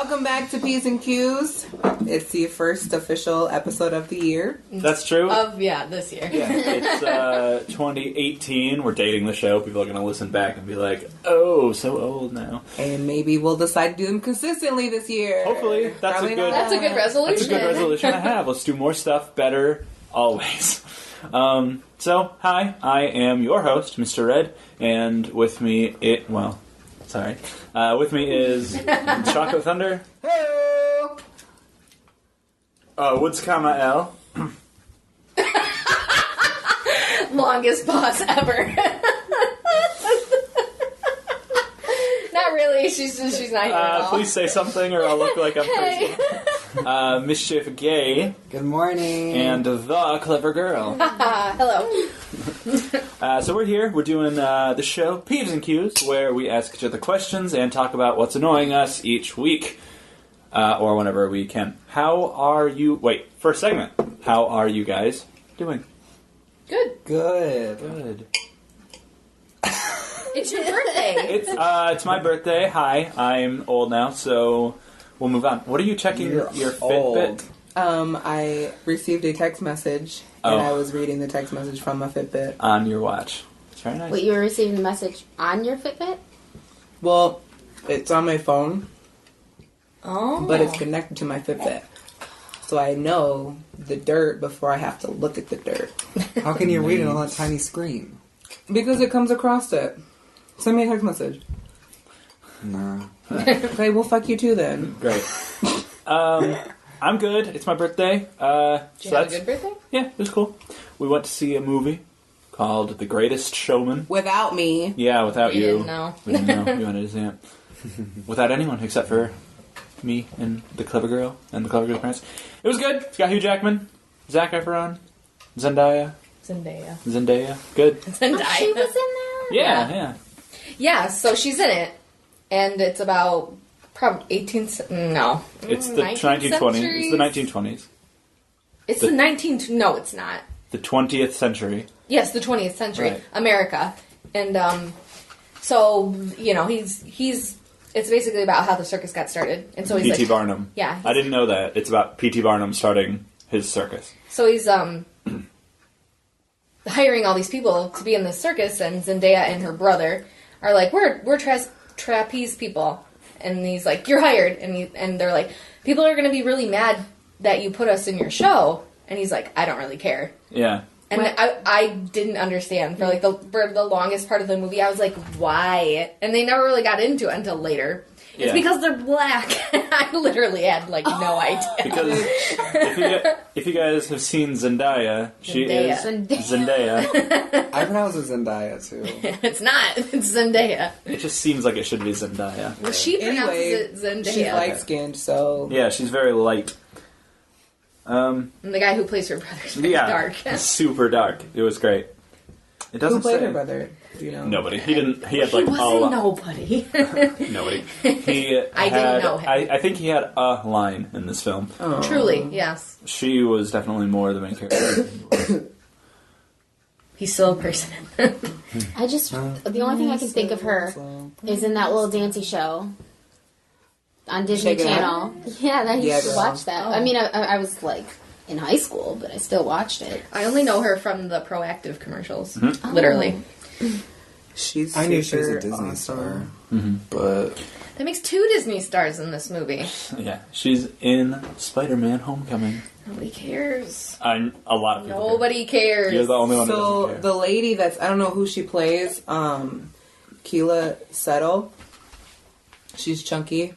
Welcome back to Peeves and Qs. It's the first official episode of the year. That's true. This year. Yeah, it's 2018. We're dating the show. People are going to listen back and be like, oh, so old now. And maybe we'll decide to do them consistently this year. Hopefully. That's a good resolution. That's a good resolution to have. Let's do more stuff better always. So, hi, I am your host, Mr. Red, and with me, with me is Chocolate Thunder. Hello! Woods, L. Longest pause ever. Not really. She's not here at all. Please say something or I'll look like I'm crazy. Mischief Gay. Good morning. And the Clever Girl. Hello. So we're here. We're doing the show Peeves and Qs, where we ask each other questions and talk about what's annoying us each week, or whenever we can. How are you? Wait, first segment. How are you guys doing? Good. It's your birthday. It's my birthday. Hi, I'm old now, so we'll move on. What are you checking your Fitbit? I received a text message, and I was reading the text message from my Fitbit. On your watch. It's very nice. Wait, you were receiving the message on your Fitbit? Well, it's on my phone, Oh. but it's connected to my Fitbit. So I know the dirt before I have to look at the dirt. How can you read it on that tiny screen? Because it comes across it. Send me a text message. Nah. Okay, well, fuck you too then. Great. I'm good. It's my birthday. Did you have a good birthday? Yeah, it was cool. We went to see a movie called The Greatest Showman. Without me. Yeah, without We you. didn't know. We didn't know. You wanted to see it. Without anyone except for me and the Clever Girl and the Clever Girl's parents. It was good. It's got Hugh Jackman, Zac Efron, Zendaya. Good. Zendaya. Oh, she was in there? Yeah. Yeah, so she's in it. And it's about probably 18th... No. It's the 19th 1920s. It's the 1920s. It's the 19th... No, it's not. The 20th century. Yes, the 20th century. Right. America. And, so, you know, he's... It's basically about how the circus got started. And so he's P.T. Barnum. Yeah. I didn't know that. It's about P.T. Barnum starting his circus. So he's, hiring all these people to be in this circus, and Zendaya and her brother are like, we're trapeze people. And he's like, you're hired. And they're like, people are going to be really mad that you put us in your show. And he's like, I don't really care. Yeah. And I didn't understand for like for the longest part of the movie. I was like, why? And they never really got into it until later. It's Yeah. because they're black. I literally had like no idea. Because if you guys have seen Zendaya, she is Zendaya. I pronounce it Zendaya, too. It's not. It's Zendaya. It just seems like it should be Zendaya. Well, she pronounces it Zendaya. She's light-skinned, so... Yeah, she's very light. And the guy who plays her brother is very dark. Super dark. It was great. It doesn't Who played say. her brother? Do you know? Nobody. He didn't. He had like He a wasn't lot. nobody. Nobody. He. I didn't know him. I think he had a line in this film. Oh. Truly, yes. She was definitely more the main character. He's still a person. I just... The only thing I can think of her is in that little dancey show on Disney Shake It Channel. Yeah, I used to girl. watch that. Oh. I mean, I was like in high school, but I still watched it. I only know her from the Proactive commercials. Mm-hmm. Literally. She's I knew she was a super Disney awesome. star. Mm-hmm. But That makes 2 Disney stars in this movie. Yeah, she's in Spider-Man: Homecoming. Nobody cares. A lot of people. Nobody cares. You're the only one who So, doesn't care. the lady that's... I don't know who she plays. Keela Settle. She's chunky.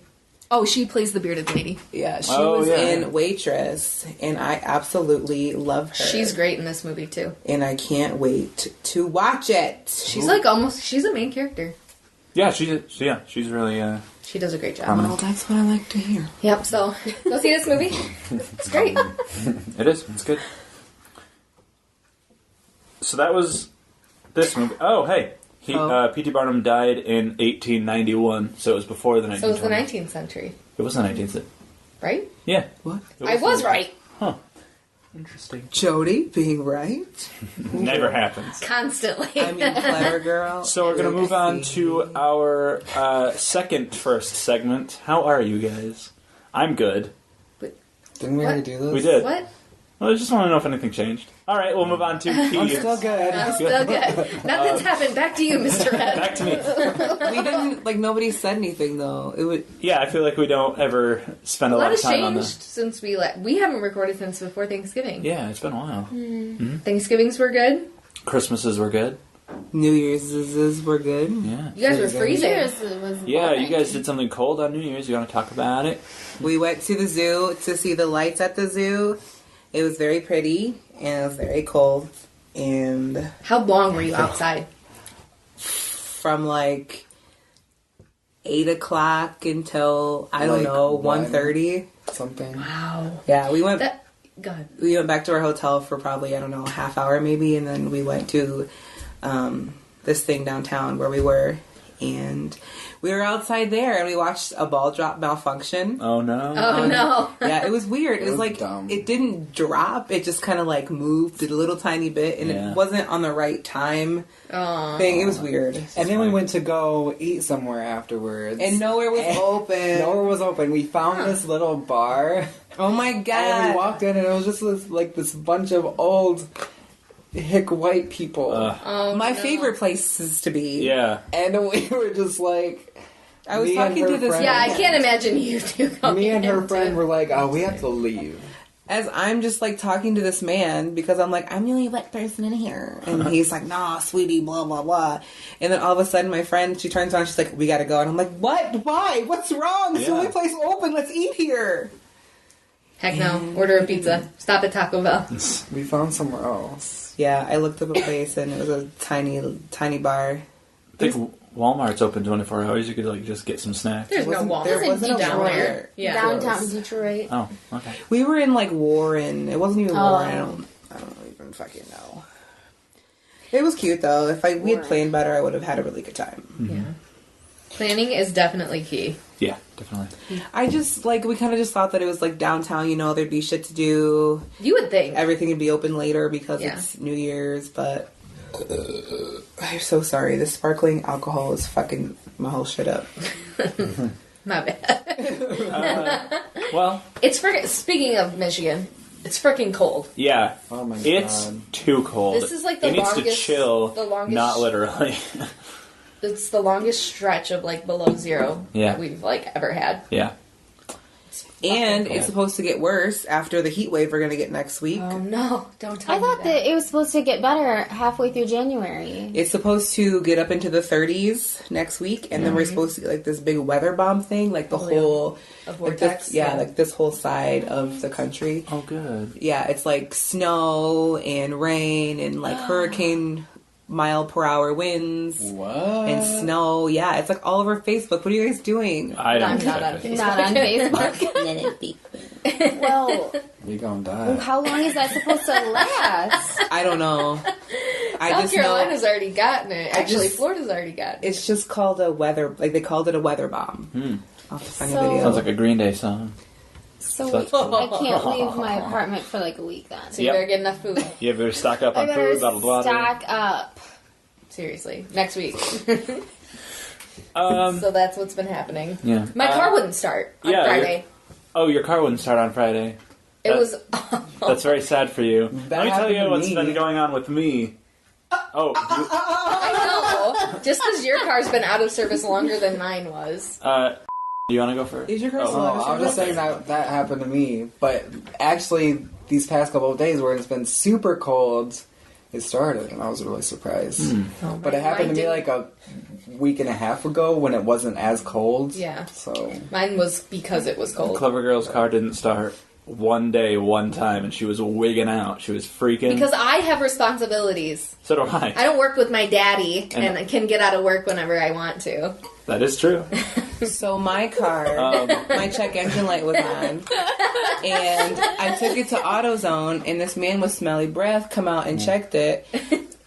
Oh, she plays the bearded lady. Yeah, she Oh, was yeah. in Waitress, and I absolutely love her. She's great in this movie, too. And I can't wait to watch it. She's like almost... She's a main character. Yeah, she's really. She does a great job. Well, that's what I like to hear. Yep, so go see this movie. It's great. It is. It's good. So that was this movie. Oh, hey. P.T. Barnum died in 1891, so it was before the 1920s. So it was the 19th century, It was the 19th. right? Yeah. What? I was right. Huh. Interesting. Jody being right? Never happens. Constantly. I mean, clever girl. So we're going to move on to our first segment. How are you guys? I'm good. Didn't we already do this? We did. What? Well, I just want to know if anything changed. All right, we'll move on to I'm Peeves. still good. I'm still good. Nothing's happened. Back to you, Mr. Ed. Back to me. We didn't like. Nobody said anything though. It would. Yeah, I feel like we don't ever spend A a lot lot of has time on changed this. since we haven't recorded since before Thanksgiving. Yeah, it's been a while. Thanksgivings were good. Christmases were good. New Year's were good. Yeah. You guys were freezing. Yours was Yeah, boring. you guys did something cold on New Year's. You want to talk about it? We went to the zoo to see the lights at the zoo. It was very pretty and it was very cold. And How long were you outside? from like 8 o'clock until I don't Like know 1:30? 1:30. Something. Wow. Yeah, we went. That. God. We went back to our hotel for probably I don't know a half hour maybe, and then we went to this thing downtown where we were, and we were outside there and we watched a ball drop malfunction. Oh no. Oh no. Yeah, it was weird. It was was like dumb. it didn't drop. It just kind of like moved a little tiny bit, and Yeah. it wasn't on the right time Aw. thing. It was weird, And then we went to go eat somewhere afterwards. and nowhere was open. Nowhere was open. We found this little bar. Oh my And we god! walked in and it was just this bunch of old hick white people. Oh, My no. favorite places to be. Yeah. And we were just like, I was me and talking her to this. friend- Yeah, I can't imagine you two going me and her into- friend were like, oh, we have to leave. As I'm just like talking to this man because I'm like, I'm the only black person in here. And he's like, nah, sweetie, blah, blah, blah. And then all of a sudden my friend, she turns around, she's like, we gotta go. And I'm like, what? Why? What's wrong? It's the Yeah. only place open. Let's eat here. Heck no. Order a pizza. Stop at Taco Bell. We found somewhere else. Yeah, I looked up a place and it was a tiny, tiny bar. I think Walmart's open 24 hours. You could like just get some snacks. There's no Wasn't- wall. there There's wasn't a down wall there. there. Yeah. Downtown Detroit. Oh, okay. We were in like Warren. It wasn't even Oh. Warren. I don't even fucking know. It was cute though. If we had Warren. planned better, I would have had a really good time. Yeah. Planning is definitely key. Yeah, definitely. I just like we kind of just thought that it was like downtown. You know, there'd be shit to do. You would think. Everything would be open later because Yeah. it's New Year's. But I'm so sorry. This sparkling alcohol is fucking my whole shit up. My bad. Well, It's freaking. Speaking of Michigan, it's freaking cold. yeah. Oh my It's god. too cold. This is, like, the It needs to longest- chill, the longest- not literally. It's the longest stretch of like below zero Yeah. that we've like ever had. yeah. And cold. it's supposed to get worse after the heat wave we're gonna get next week. Oh no! Don't tell I me thought that it was supposed to get better halfway through January. It's supposed to get up into the 30s next week, and then we're supposed to get like this big weather bomb thing, like the Oh, yeah. whole, A like vortex, this, yeah, yeah. like this whole side of the country. Oh, good. Yeah, it's like snow and rain and like hurricane mile per hour winds What? and snow. Yeah, it's like all over Facebook. What are you guys doing? I don't I'm not check on it. Facebook. Not on Facebook. Well, We gonna die. how long is that supposed to last? I don't know. I South just know Carolina's already gotten it. Actually, just- Florida's already gotten it. it's just called a weather. Like they called it a weather bomb. I'll have to find So- a video. Sounds like a Green Day song. So That's cool. I can't leave my apartment for like a week then. So you Yep. better get enough food. You better stock up I on better food, blah, blah, blah. stock up. Seriously, next week. Um, So that's what's been happening. yeah. My car wouldn't start on yeah, Friday. Oh, your car wouldn't start on Friday. It That- was. That's very sad for you. That Let me tell happened you to what's me. been going on with me. Oh, I know. Just because your car's been out of service longer than mine was. do you want to go first? Is your car Oh. still Oh, out of I was just service? saying that happened to me, but actually, these past couple of days where it's been super cold, it started, and I was really surprised. Oh, But it happened to me like a week and a half ago when it wasn't as cold. Yeah. So Mine was because it was cold. Clever Girl's car didn't start one day, one time, and she was wigging out. She was freaking. Because I have responsibilities. So do I. I don't work with my daddy And- and can get out of work whenever I want to. That is true. So my car, my check engine light was on, and I took it to AutoZone, and this man with smelly breath come out and checked it.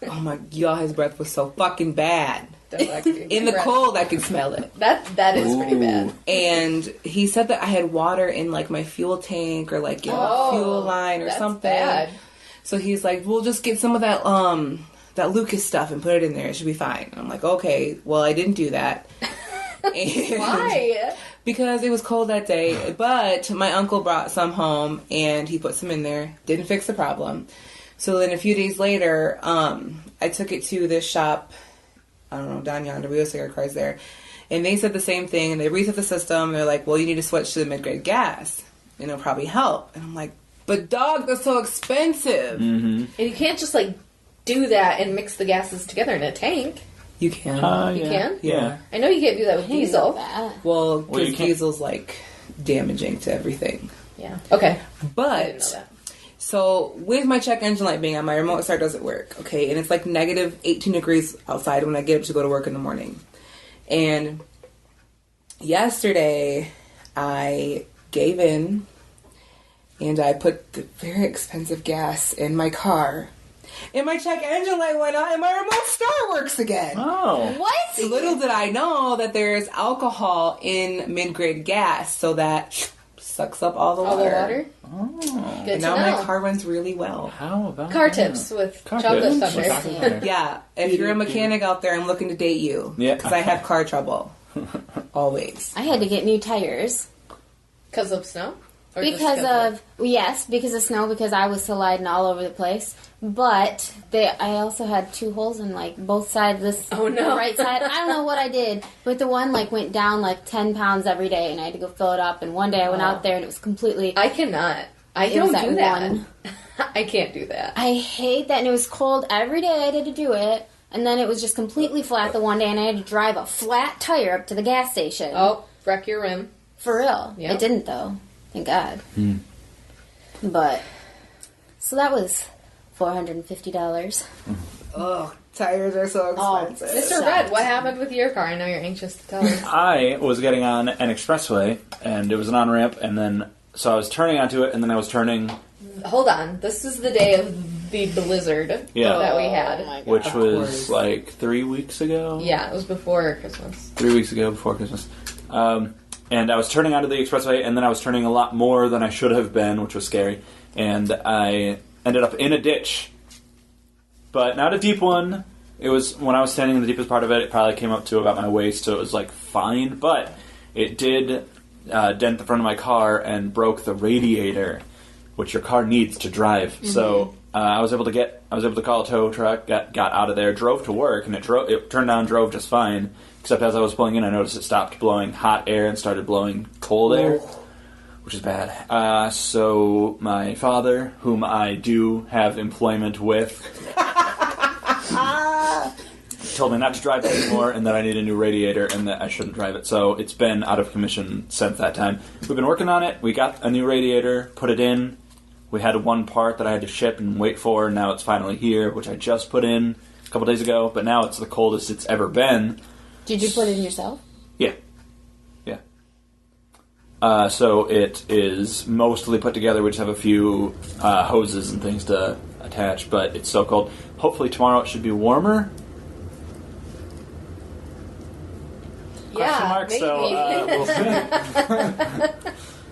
Oh my, y'all, his breath was so fucking bad. In the cold, I could smell it. That is pretty bad. And he said that I had water in like my fuel tank or like in Oh, the fuel line or that's something. bad. So he's like, "We'll just get some of that that Lucas stuff and put it in there. It should be fine." And I'm like, "Okay." Well, I didn't do that. And Why? because it was cold that day. But my uncle brought some home and he put some in there. Didn't fix the problem. So then a few days later, I took it to this shop, I don't know, down yonder. We always take our cars there. And they said the same thing. And they reset the system. They're like, well, you need to switch to the mid-grade gas. And it'll probably help. And I'm like, but dog, that's so expensive. And you can't just, like, do that and mix the gases together in a tank. You can. You can? Yeah. I know you can't do that with diesel. Well, Well, you because can't- diesel's, like, damaging to everything. Yeah. Okay. I didn't know But, that. so, with my check engine light being on, my remote start doesn't work, okay? And it's like negative 18 degrees outside when I get up to go to work in the morning. And yesterday, I gave in, and I put the very expensive gas in my car. And my check engine light went on, and my remote start works again. Oh. What? Little did I know that there's alcohol in mid-grade gas, so that sucks up all the All water. the Oh. Good And to now know. my car runs really well. How about Car that? tips with Car chocolate tips. thunder. Chocolate thunder. Yeah, if you're a mechanic out there, I'm looking to date you. Yeah. Because I have car trouble. Always. I had to get new tires. Because of snow? Or just Because of snow, because I was sliding all over the place. But I also had 2 holes in like both sides. Oh, no. The right side. I don't know what I did, but the one like went down like 10 pounds every day, and I had to go fill it up. And one day I went out there and it was completely. I cannot. I It was don't at do that. one. I can't do that. I hate that, and it was cold every day. I had to do it, and then it was just completely flat the one day, and I had to drive a flat tire up to the gas station. Oh, wreck your rim. For real. Yep. It didn't, though. Thank God. But, so that was $450. Ugh, tires are so expensive. Mr. Red, what happened with your car? I know you're anxious to tell us. I was getting on an expressway, and it was an on-ramp, and then, so I was turning onto it, and then I was turning, Hold on. This is the day of the blizzard Yeah. that we had. Oh my God. which Of was course. like 3 weeks ago? Yeah, it was before Christmas. 3 weeks ago, before Christmas. And I was turning onto the expressway, and then I was turning a lot more than I should have been, which was scary. And I ended up in a ditch. But not a deep one. It was, when I was standing in the deepest part of it, it probably came up to about my waist, so it was like fine. But it did dent the front of my car and broke the radiator, which your car needs to drive. Mm-hmm. So I was able to call a tow truck, got out of there, drove to work, and it turned on, drove just fine. Except as I was pulling in, I noticed it stopped blowing hot air and started blowing cold air, which is bad. So my father, whom I do have employment with, told me not to drive it anymore and that I need a new radiator and that I shouldn't drive it. So it's been out of commission since that time. We've been working on it. We got a new radiator, put it in. We had one part that I had to ship and wait for, and now it's finally here, which I just put in a couple days ago. But now it's the coldest it's ever been. Did you put it in yourself? Yeah. So it is mostly put together. We just have a few hoses and things to attach, but it's so cold. Hopefully tomorrow it should be warmer. Question mark, maybe. so we'll see. Oh,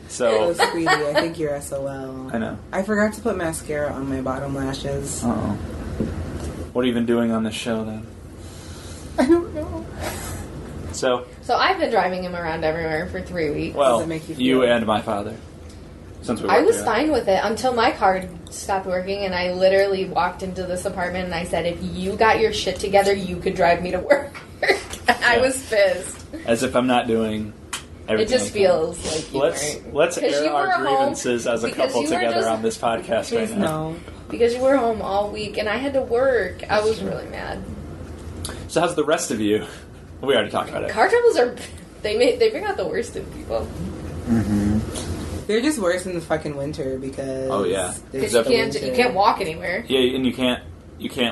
So, sweetie, I think you're SOL. I know. I forgot to put mascara on my bottom lashes. Uh-oh. What have you been doing on this show, then? I don't know. So, I've been driving him around everywhere for 3 weeks. well, it make you you feel? and my father. Since we I worked was together. fine with it until my car stopped working, and I literally walked into this apartment and I said, if you got your shit together, you could drive me to work. I was pissed. As if I'm not doing It everything. just I can. feels like you weren't. Let's 'Cause air you our were home, grievances as a because couple you were together just- on this podcast Please right now. no. Because you were home all week and I had to work. I was really mad. So how's the rest of you? We already talked about it. Car troubles are they bring out the worst in people. They're just worse in the fucking winter because. Oh, yeah. there's Because you the can't winter. walk anywhere. Yeah, and you can't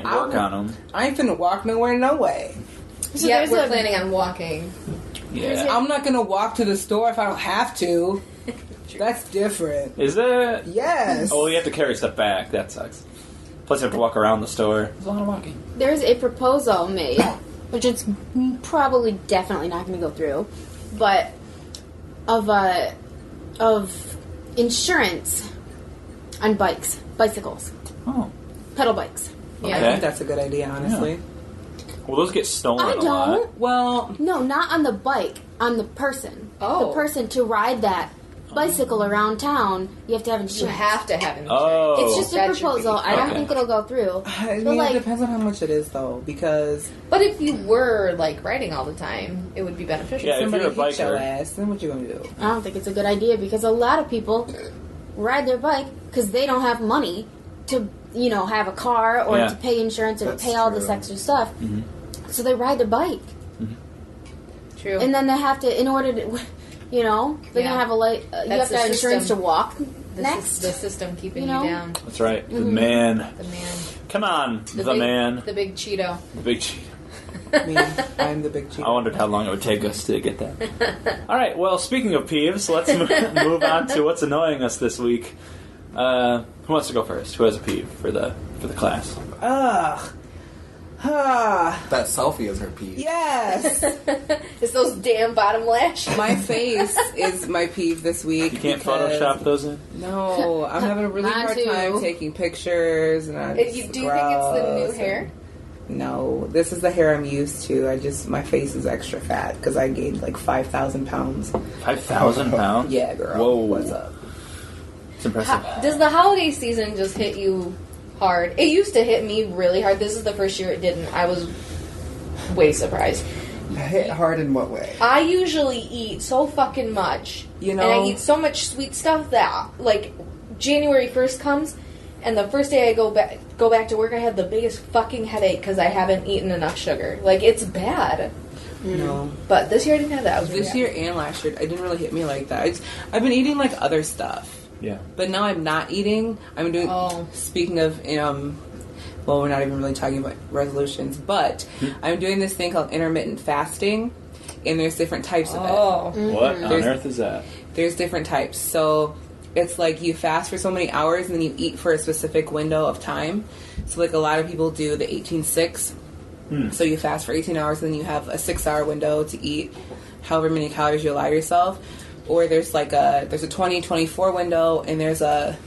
work on them. I ain't finna walk nowhere, no way. So Yeah, there's we're a- planning on walking. Yeah. I'm not gonna walk to the store if I don't have to. That's different. Is it? Yes. Oh, you have to carry stuff back. That sucks. Plus, you have to walk around the store. There's a lot of walking. There's a proposal made, which it's probably definitely not going to go through, but of insurance on bicycles, Oh. pedal bikes. Yeah. I think that's a good idea, honestly. Well, those get stolen I a lot. don't. Well, No, not on the bike. On the person. Oh. The person to ride that bicycle around town, you have to have You insurance. have to have insurance. Oh. It's just a That should be- proposal. I don't Okay. think it'll go through. I But mean, like, it depends on how much it is, though, because But if you were like riding all the time, it would be beneficial. Yeah, if somebody you're a hits your biker. ass, then what you gonna do? I don't think it's a good idea because a lot of people ride their bike because they don't have money to, have a car or Yeah. to pay insurance or That's to pay all true. this extra stuff. Mm-hmm. So they ride their bike. True. And then they have to, in order to, they're Yeah. gonna have a light. You That's have to the have insurance system. to walk This next. is the system keeping You know? you down. That's right. The man. The man. Come on, the, big, man. The big Cheeto. The big cheat. Me, I'm the big cheater. I wondered how long it would take us to get that. All right. Well, speaking of peeves, let's move on to what's annoying us this week. Who wants to go first? Who has a peeve for the class? Ugh. Ah. That selfie is her peeve. Yes. It's those damn bottom lashes. My face is my peeve this week. You can't because- Photoshop those in. No, I'm having a really Mine hard too. time taking pictures, and I Do you think it's the new hair? No, this is the hair I'm used to. My face is extra fat because I gained like 5,000 pounds. 5,000 pounds. Yeah, girl. Whoa. What's up? It's impressive. Does the holiday season just hit you hard? It used to hit me really hard. This is the first year it didn't. I was way surprised. Hard in what way? I usually eat so fucking much. You know- And I eat so much sweet stuff that, like, January 1st comes, and the first day I go back to work, I have the biggest fucking headache because I haven't eaten enough sugar. Like, it's bad. No. But this year I didn't have that. I was really This year and last year, it didn't really hit me like that. I've been eating like other stuff. Yeah. But now I'm not eating. I'm doing. Oh. Speaking of, well, we're not even really talking about resolutions, but I'm doing this thing called intermittent fasting, and there's different types of it. Oh. What on There's- earth is that? There's different types. So it's like you fast for so many hours, and then you eat for a specific window of time. So like a lot of people do the 18-6. So you fast for 18 hours, and then you have a 6-hour window to eat however many calories you allow yourself. Or there's like there's a 20-24 window, and there's a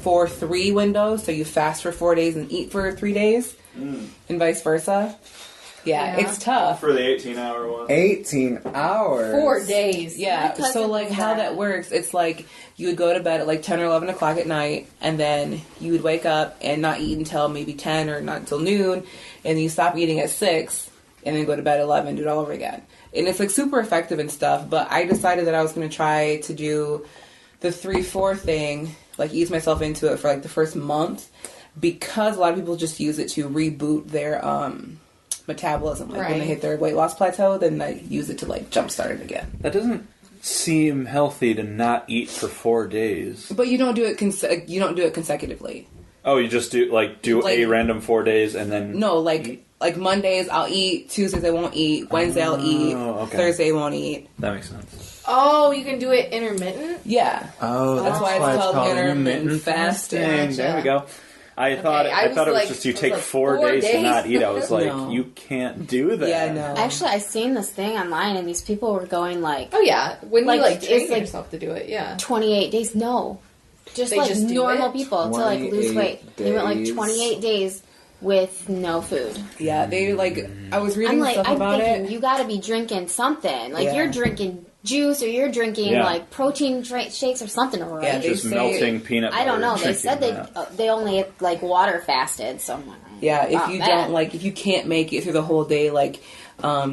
4-3 window. So you fast for 4 days and eat for 3 days, and vice versa. Yeah, Yeah. it's tough. For the 18-hour one. 18 hours. 4 days. Yeah, My cousin so like does how that. that works, it's like you would go to bed at like 10 or 11 o'clock at night, and then you would wake up and not eat until maybe 10 or not until noon, and you stop eating at 6, and then go to bed at 11, do it all over again. And it's like super effective and stuff, but I decided that I was going to try to do the 3-4 thing, like ease myself into it for like the first month, because a lot of people just use it to reboot their metabolism. Like when they Right. hit their weight loss plateau, then they use it to like jumpstart it again. That doesn't seem healthy to not eat for 4 days. But you don't do it. You don't do it consecutively. Oh, you just do Like- a random 4 days and then No, like Mondays I'll eat, Tuesdays I won't eat, Wednesday I'll eat, okay. Thursday I won't eat. That makes sense. Oh, you can do it intermittent? Yeah, Oh, that's why it's called intermittent fasting. Gotcha. There we go. I thought I it was was just you I was take like, 4 4 days to days? not eat. I was like, No. you can't do that. Yeah, no. Actually, I seen this thing online, and these people were going like Oh, yeah. When Like, you, like, it's train like- yourself to do it, yeah. 28 days. No, just They like just do normal it? people to like lose 28 weight. They went like days. 28 days with no food. Yeah, they like. I was reading I'm like, stuff I'm about thinking it. you got to be drinking something. Like Yeah. you're drinking juice or you're drinking Yeah. like protein shakes or something, right? Yeah, they Just say- melting peanut butter. I don't know. and They drinking said that. they only like water fasted. So I'm like, Yeah, if wow, you man. don't like, if you can't make it through the whole day, like,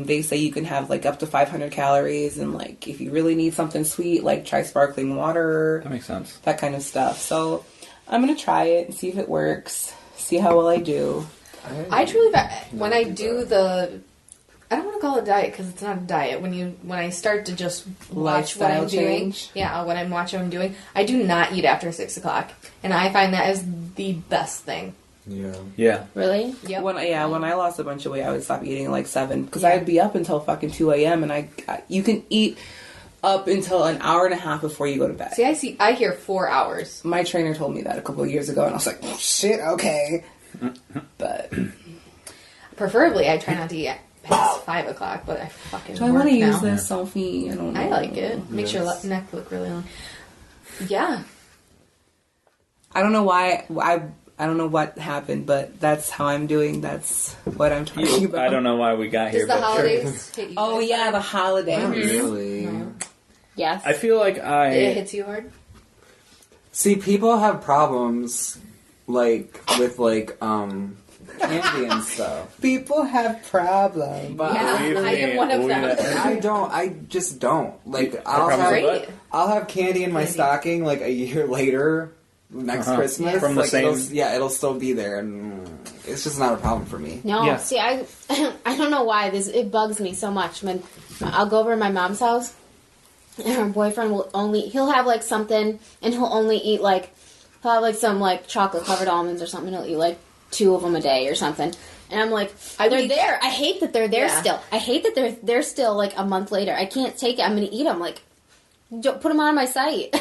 they say you can have like up to 500 calories, and like if you really need something sweet, like try sparkling water, That makes sense. that kind of stuff. So I'm gonna try it and see if it works. See how well I do. I truly, when I do I don't want to call it diet because it's not a diet. When I start to just watch what Lifestyle I'm doing, change. yeah, when I'm watching what I'm doing, I do not eat after 6 o'clock, and I find that is the best thing. Yeah. Yeah. really? Yep. When I lost a bunch of weight, I would stop eating at like 7 because Yeah. I'd be up until fucking 2 a.m. and you can eat up until an hour and a half before you go to bed. See, I hear 4 hours. My trainer told me that a couple of years ago, and I was like, shit, okay. But Preferably, I try not to eat past 5 o'clock, but I fucking do I work want to now. use this selfie? I don't know. I like it. Makes your neck look really long. Yeah. I don't know why I don't know what happened, but that's how I'm doing. That's what I'm talking about. I don't know why we got here, Does the but sure. holidays hit you? Oh yeah, the holidays. Not really. Yes. I feel like It hits you hard? See, people have problems, like, with, like, candy and stuff. People have problems. But Yeah, Believe I am me, one of we- them. I just don't. Like, problems with Great. what? I'll have candy in my Candy. stocking, like, a year later, next Christmas. From the like, same- it'll still be there, and it's just not a problem for me. No, Yeah. see, I don't know why it bugs me so much when I'll go over to my mom's house and her boyfriend he'll have like something and he'll only eat like he'll have like some like chocolate covered almonds or something. He'll eat like 2 of them a day or something. And I'm like, they're there. I hate that they're there Yeah. still. I hate that they're still like a month later. I can't take it. I'm gonna eat them. Like, don't put them on my site.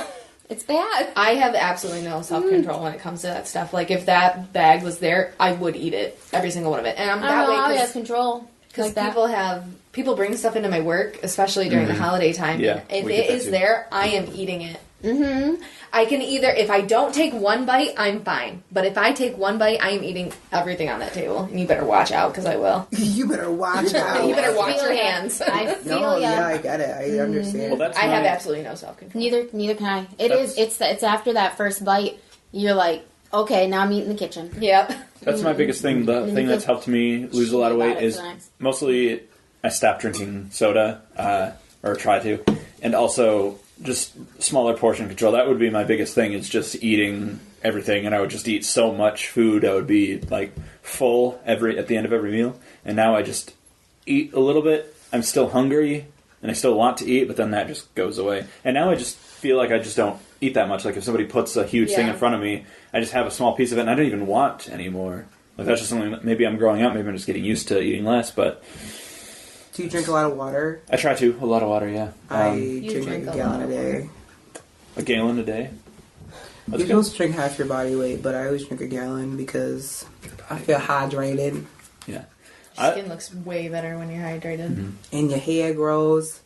It's bad. I have absolutely no self-control when it comes to that stuff. Like, if that bag was there, I would eat it. Every single one of it. And I'm I don't that know how he way has control. because Like that. people bring stuff into my work, especially during the holiday time. Yeah, and if we get it that is too. there, I am eating it. Mm-hmm. I can either, if I don't take one bite, I'm fine. But if I take one bite, I am eating everything on that table. And you better watch out, because I will. You better watch out. You better watch feel your ya. hands. I feel No, ya. yeah, I get it. I understand. Well, that's I have my- absolutely no self-control. Neither can I. That's- It's after that first bite, you're like, okay, now I'm eating the kitchen. Yep. That's my biggest thing. The And thing you that's feel helped me lose a lot of about weight it is for the next- mostly I stopped drinking soda, or try to, and also just smaller portion control. That would be my biggest thing, is just eating everything, and I would just eat so much food. I would be like full at the end of every meal, and now I just eat a little bit. I'm still hungry, and I still want to eat, but then that just goes away. And now I just feel like I just don't eat that much. Like if somebody puts a huge thing Yeah. in front of me, I just have a small piece of it, and I don't even want anymore. Like that's just something that maybe I'm growing up, maybe I'm just getting used to eating less, but Do you drink a lot of water? I try to. A lot of water, yeah. I You drink like drink a a gallon lot a of day. A gallon a day. That's You're good. supposed to drink half your body weight, but I always drink a gallon because I feel hydrated Yeah. Your skin looks way better when you're hydrated. and your hair grows.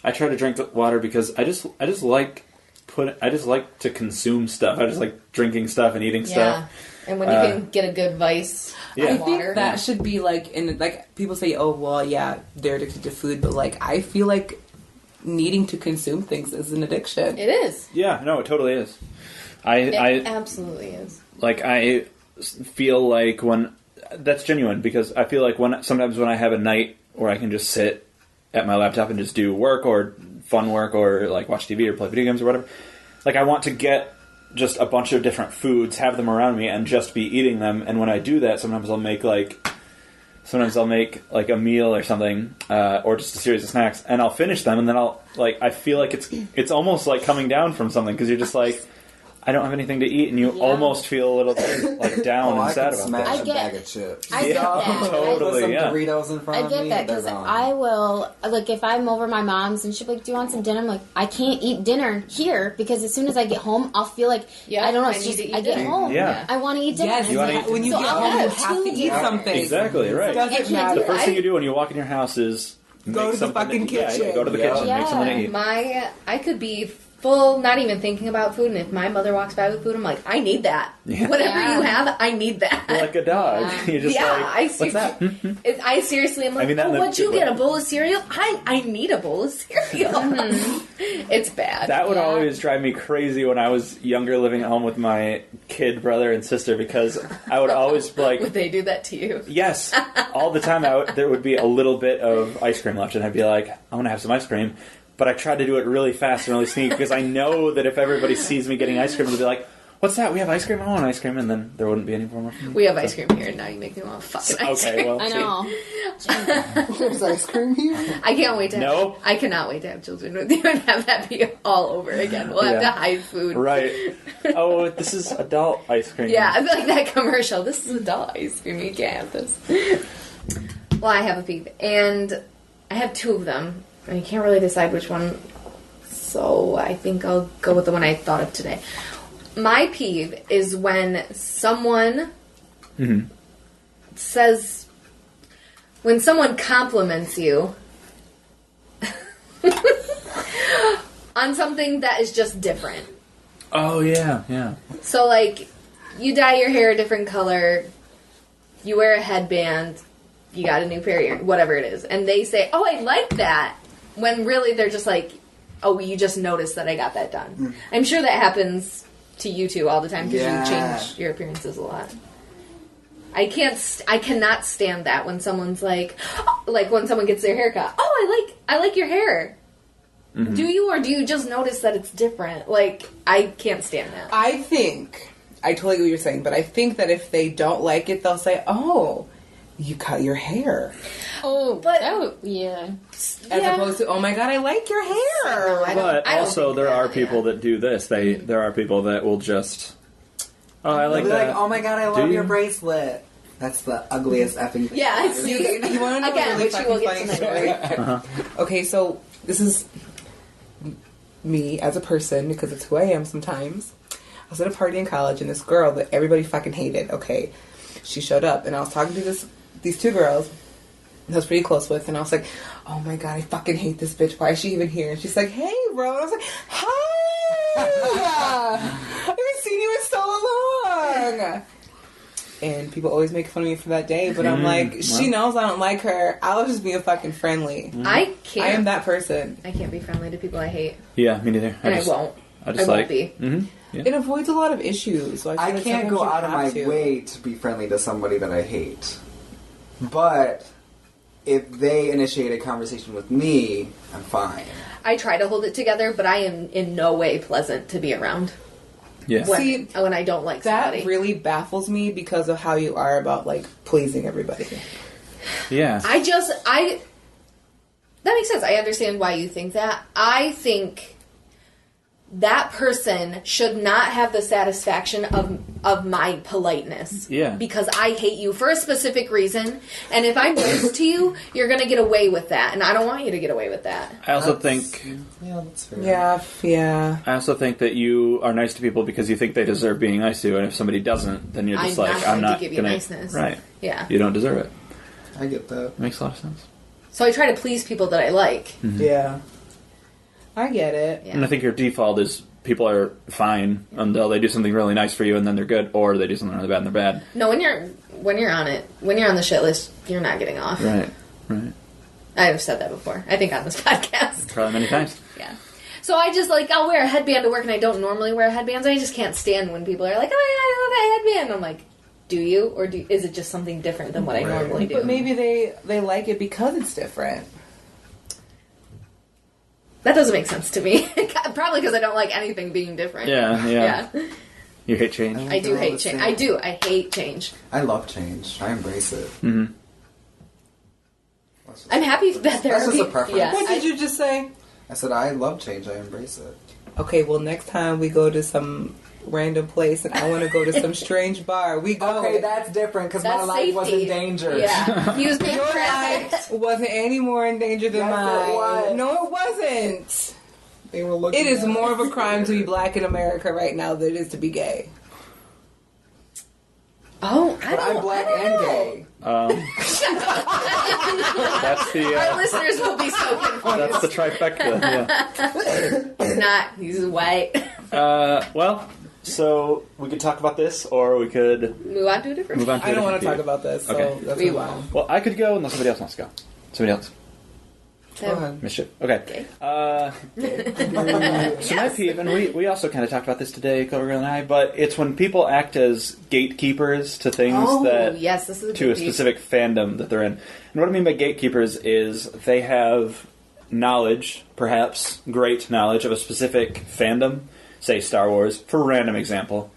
I try to drink the water because I just like to consume stuff. I just like drinking stuff and eating Yeah. stuff. And when you can get a good vice Yeah. I of think water. that should be like in like people say, oh well, yeah, they're addicted to food, but like I feel like needing to consume things is an addiction. It is. Yeah, no, it totally is. It I absolutely is. like I feel like when that's genuine because I feel like sometimes when I have a night where I can just sit at my laptop and just do work or fun work or like watch TV or play video games or whatever, like I want to get just a bunch of different foods, have them around me, and just be eating them. And when I do that, sometimes I'll make like a meal or something, or just a series of snacks, and I'll finish them, and then I feel like it's almost like coming down from something because you're just like, I don't have anything to eat, and you almost feel a little bit like down and I sad could about smash that. I a get- bag of chips. I get that. totally. Put some yeah. Doritos in front I of get me. that they're because gone. I will, like, if I'm over my mom's and she'll be like, do you want some dinner? I'm like, I can't eat dinner here because as soon as I get home, I'll feel like, Yeah, I don't know, I it's need just, to eat I get dinner. home. Yeah. I want to eat dinner. Yes, You wanna eat when you So get I'll home, you have have to two eat dinners. something. Exactly right. Doesn't I can't matter. The first thing you do when you walk in your house is Go make to the something fucking yeah, kitchen. go to the Yeah. kitchen, make something to Yeah. eat. I could be full, not even thinking about food, and if my mother walks by with food, I'm like, I need that. Yeah. Whatever Yeah. you have, I need that. Like a dog. Yeah. You're just Yeah, like, what's that? I seriously am like, I mean that oh, in a what'd you good get? way. A bowl of cereal? I need a bowl of cereal. It's bad. That would Yeah. always drive me crazy when I was younger living at home with my kid brother and sister because I would always be like, Would they do that to you? yes, all the time there would be a little bit of ice cream left and I'd be like, I want to have some ice cream. But I tried to do it really fast and really sneaky because I know that if everybody sees me getting ice cream, they'll be like, what's that? We have ice cream? I want ice cream. And then there wouldn't be any more. We have ice cream here, and now you make me want fucking ice Okay, cream. well, I see. know. There's ice cream here. I can't wait to No? have, I cannot wait to have children with you and have that be all over again. We'll have Yeah. to hide food. Right. Oh, this is adult ice cream. Yeah, I feel like that commercial. This is adult ice cream. You can't have this. Well, I have a peeve, and I have two of them, and I can't really decide which one. So I think I'll go with the one I thought of today. My peeve is when someone says, when someone compliments you on something that is just different. Oh, yeah, yeah. So, like, you dye your hair a different color, you wear a headband, you got a new pair of earrings, whatever it is, and they say, "Oh, I like that," when really they're just like, "Oh, you just noticed that I got that done." I'm sure that happens to you two all the time because you change your appearances a lot. I cannot stand that when someone's like when someone gets their hair cut. "Oh, I like your hair." Mm-hmm. Do you, or do you just notice that it's different? Like, I can't stand that. I totally get what you're saying, but I think that if they don't like it, they'll say, "Oh, you cut your hair." Oh, but yeah. As opposed to, "Oh my god, I like your hair." But also, there are people that do this. There are people that will just, "Oh, I like that." Like, "Oh my god, I love your bracelet." That's the ugliest effing thing. Yeah, I see. You want to know Again, a really which you will fucking get funny tonight. story? Okay, so this is me as a person, because it's who I am sometimes. I was at a party in college, and this girl that everybody fucking hated, okay, she showed up, and I was talking to these two girls I was pretty close with, and I was like, "Oh my god, I fucking hate this bitch. Why is she even here?" And she's like, "Hey, bro." And I was like, "Hi! I haven't seen you in so long." And people always make fun of me for that day, but I'm like, she knows I don't like her. I was just being fucking friendly. I can't. I am that person. I can't be friendly to people I hate. Yeah, me neither. I won't. I just won't be. Mm-hmm. Yeah. It avoids a lot of issues. So I can't go out of my way to be friendly to somebody that I hate. But if they initiate a conversation with me, I'm fine. I try to hold it together, but I am in no way pleasant to be around. Yeah. When I don't like somebody. That really baffles me because of how you are about, like, pleasing everybody. Yeah. That makes sense. I understand why you think that. I think that person should not have the satisfaction of my politeness. Yeah. Because I hate you for a specific reason, and if I'm nice to you, you're going to get away with that, and I don't want you to get away with that. I also think... Yeah, that's fair. Yeah. I also think that you are nice to people because you think they deserve being nice to, and if somebody doesn't, then you're just I'm not to give you gonna... niceness. Right. Yeah. You don't deserve it. I get that. Makes a lot of sense. So I try to please people that I like. Mm-hmm. Yeah. I get it. Yeah. And I think your default is people are fine until they do something really nice for you and then they're good, or they do something really bad and they're bad. No, when you're on the shit list, you're not getting off. Right. I've said that before. I think on this podcast. Probably many times. Yeah. So I just, I'll wear a headband to work, and I don't normally wear headbands. I just can't stand when people are like, "Oh, yeah, I love that headband." I'm like, do you? Or is it just something different than what I normally do? But maybe they like it because it's different. That doesn't make sense to me. Probably because I don't like anything being different. Yeah. You hate change? I do hate change. I do. I hate change. I love change. I embrace it. Mm-hmm. I'm happy that there That's are just a people... preference. Yeah, What did you just say? I said I love change. I embrace it. Okay, well, next time we go to some random place and I want to go to some strange bar, we go. Okay, that's different because my That's life was safety. in danger. Yeah. He was being Your trafficked. life wasn't any more in danger than Yes, mine. it was. No, it wasn't. They were looking. It is at more of a crime to be black in America right now than it is to be gay. Oh, But I'm black and gay. That's the Our listeners will be so confused. that's the trifecta. Yeah. He's not. He's white. Well, so we could talk about this, or we could Move on to a different. move on to. I a don't want to different talk about this, so Okay. that's We fine. won't. Well, I could go unless somebody else wants to go. Somebody else. Go ahead. Mischief. Okay. So my peeve, and we also kind of talked about this today, Clover Girl and I, but it's when people act as gatekeepers to things that yes, this is to a good piece. specific fandom that they're in. And what I mean by gatekeepers is they have knowledge, perhaps great knowledge of a specific fandom, say Star Wars, for a random example,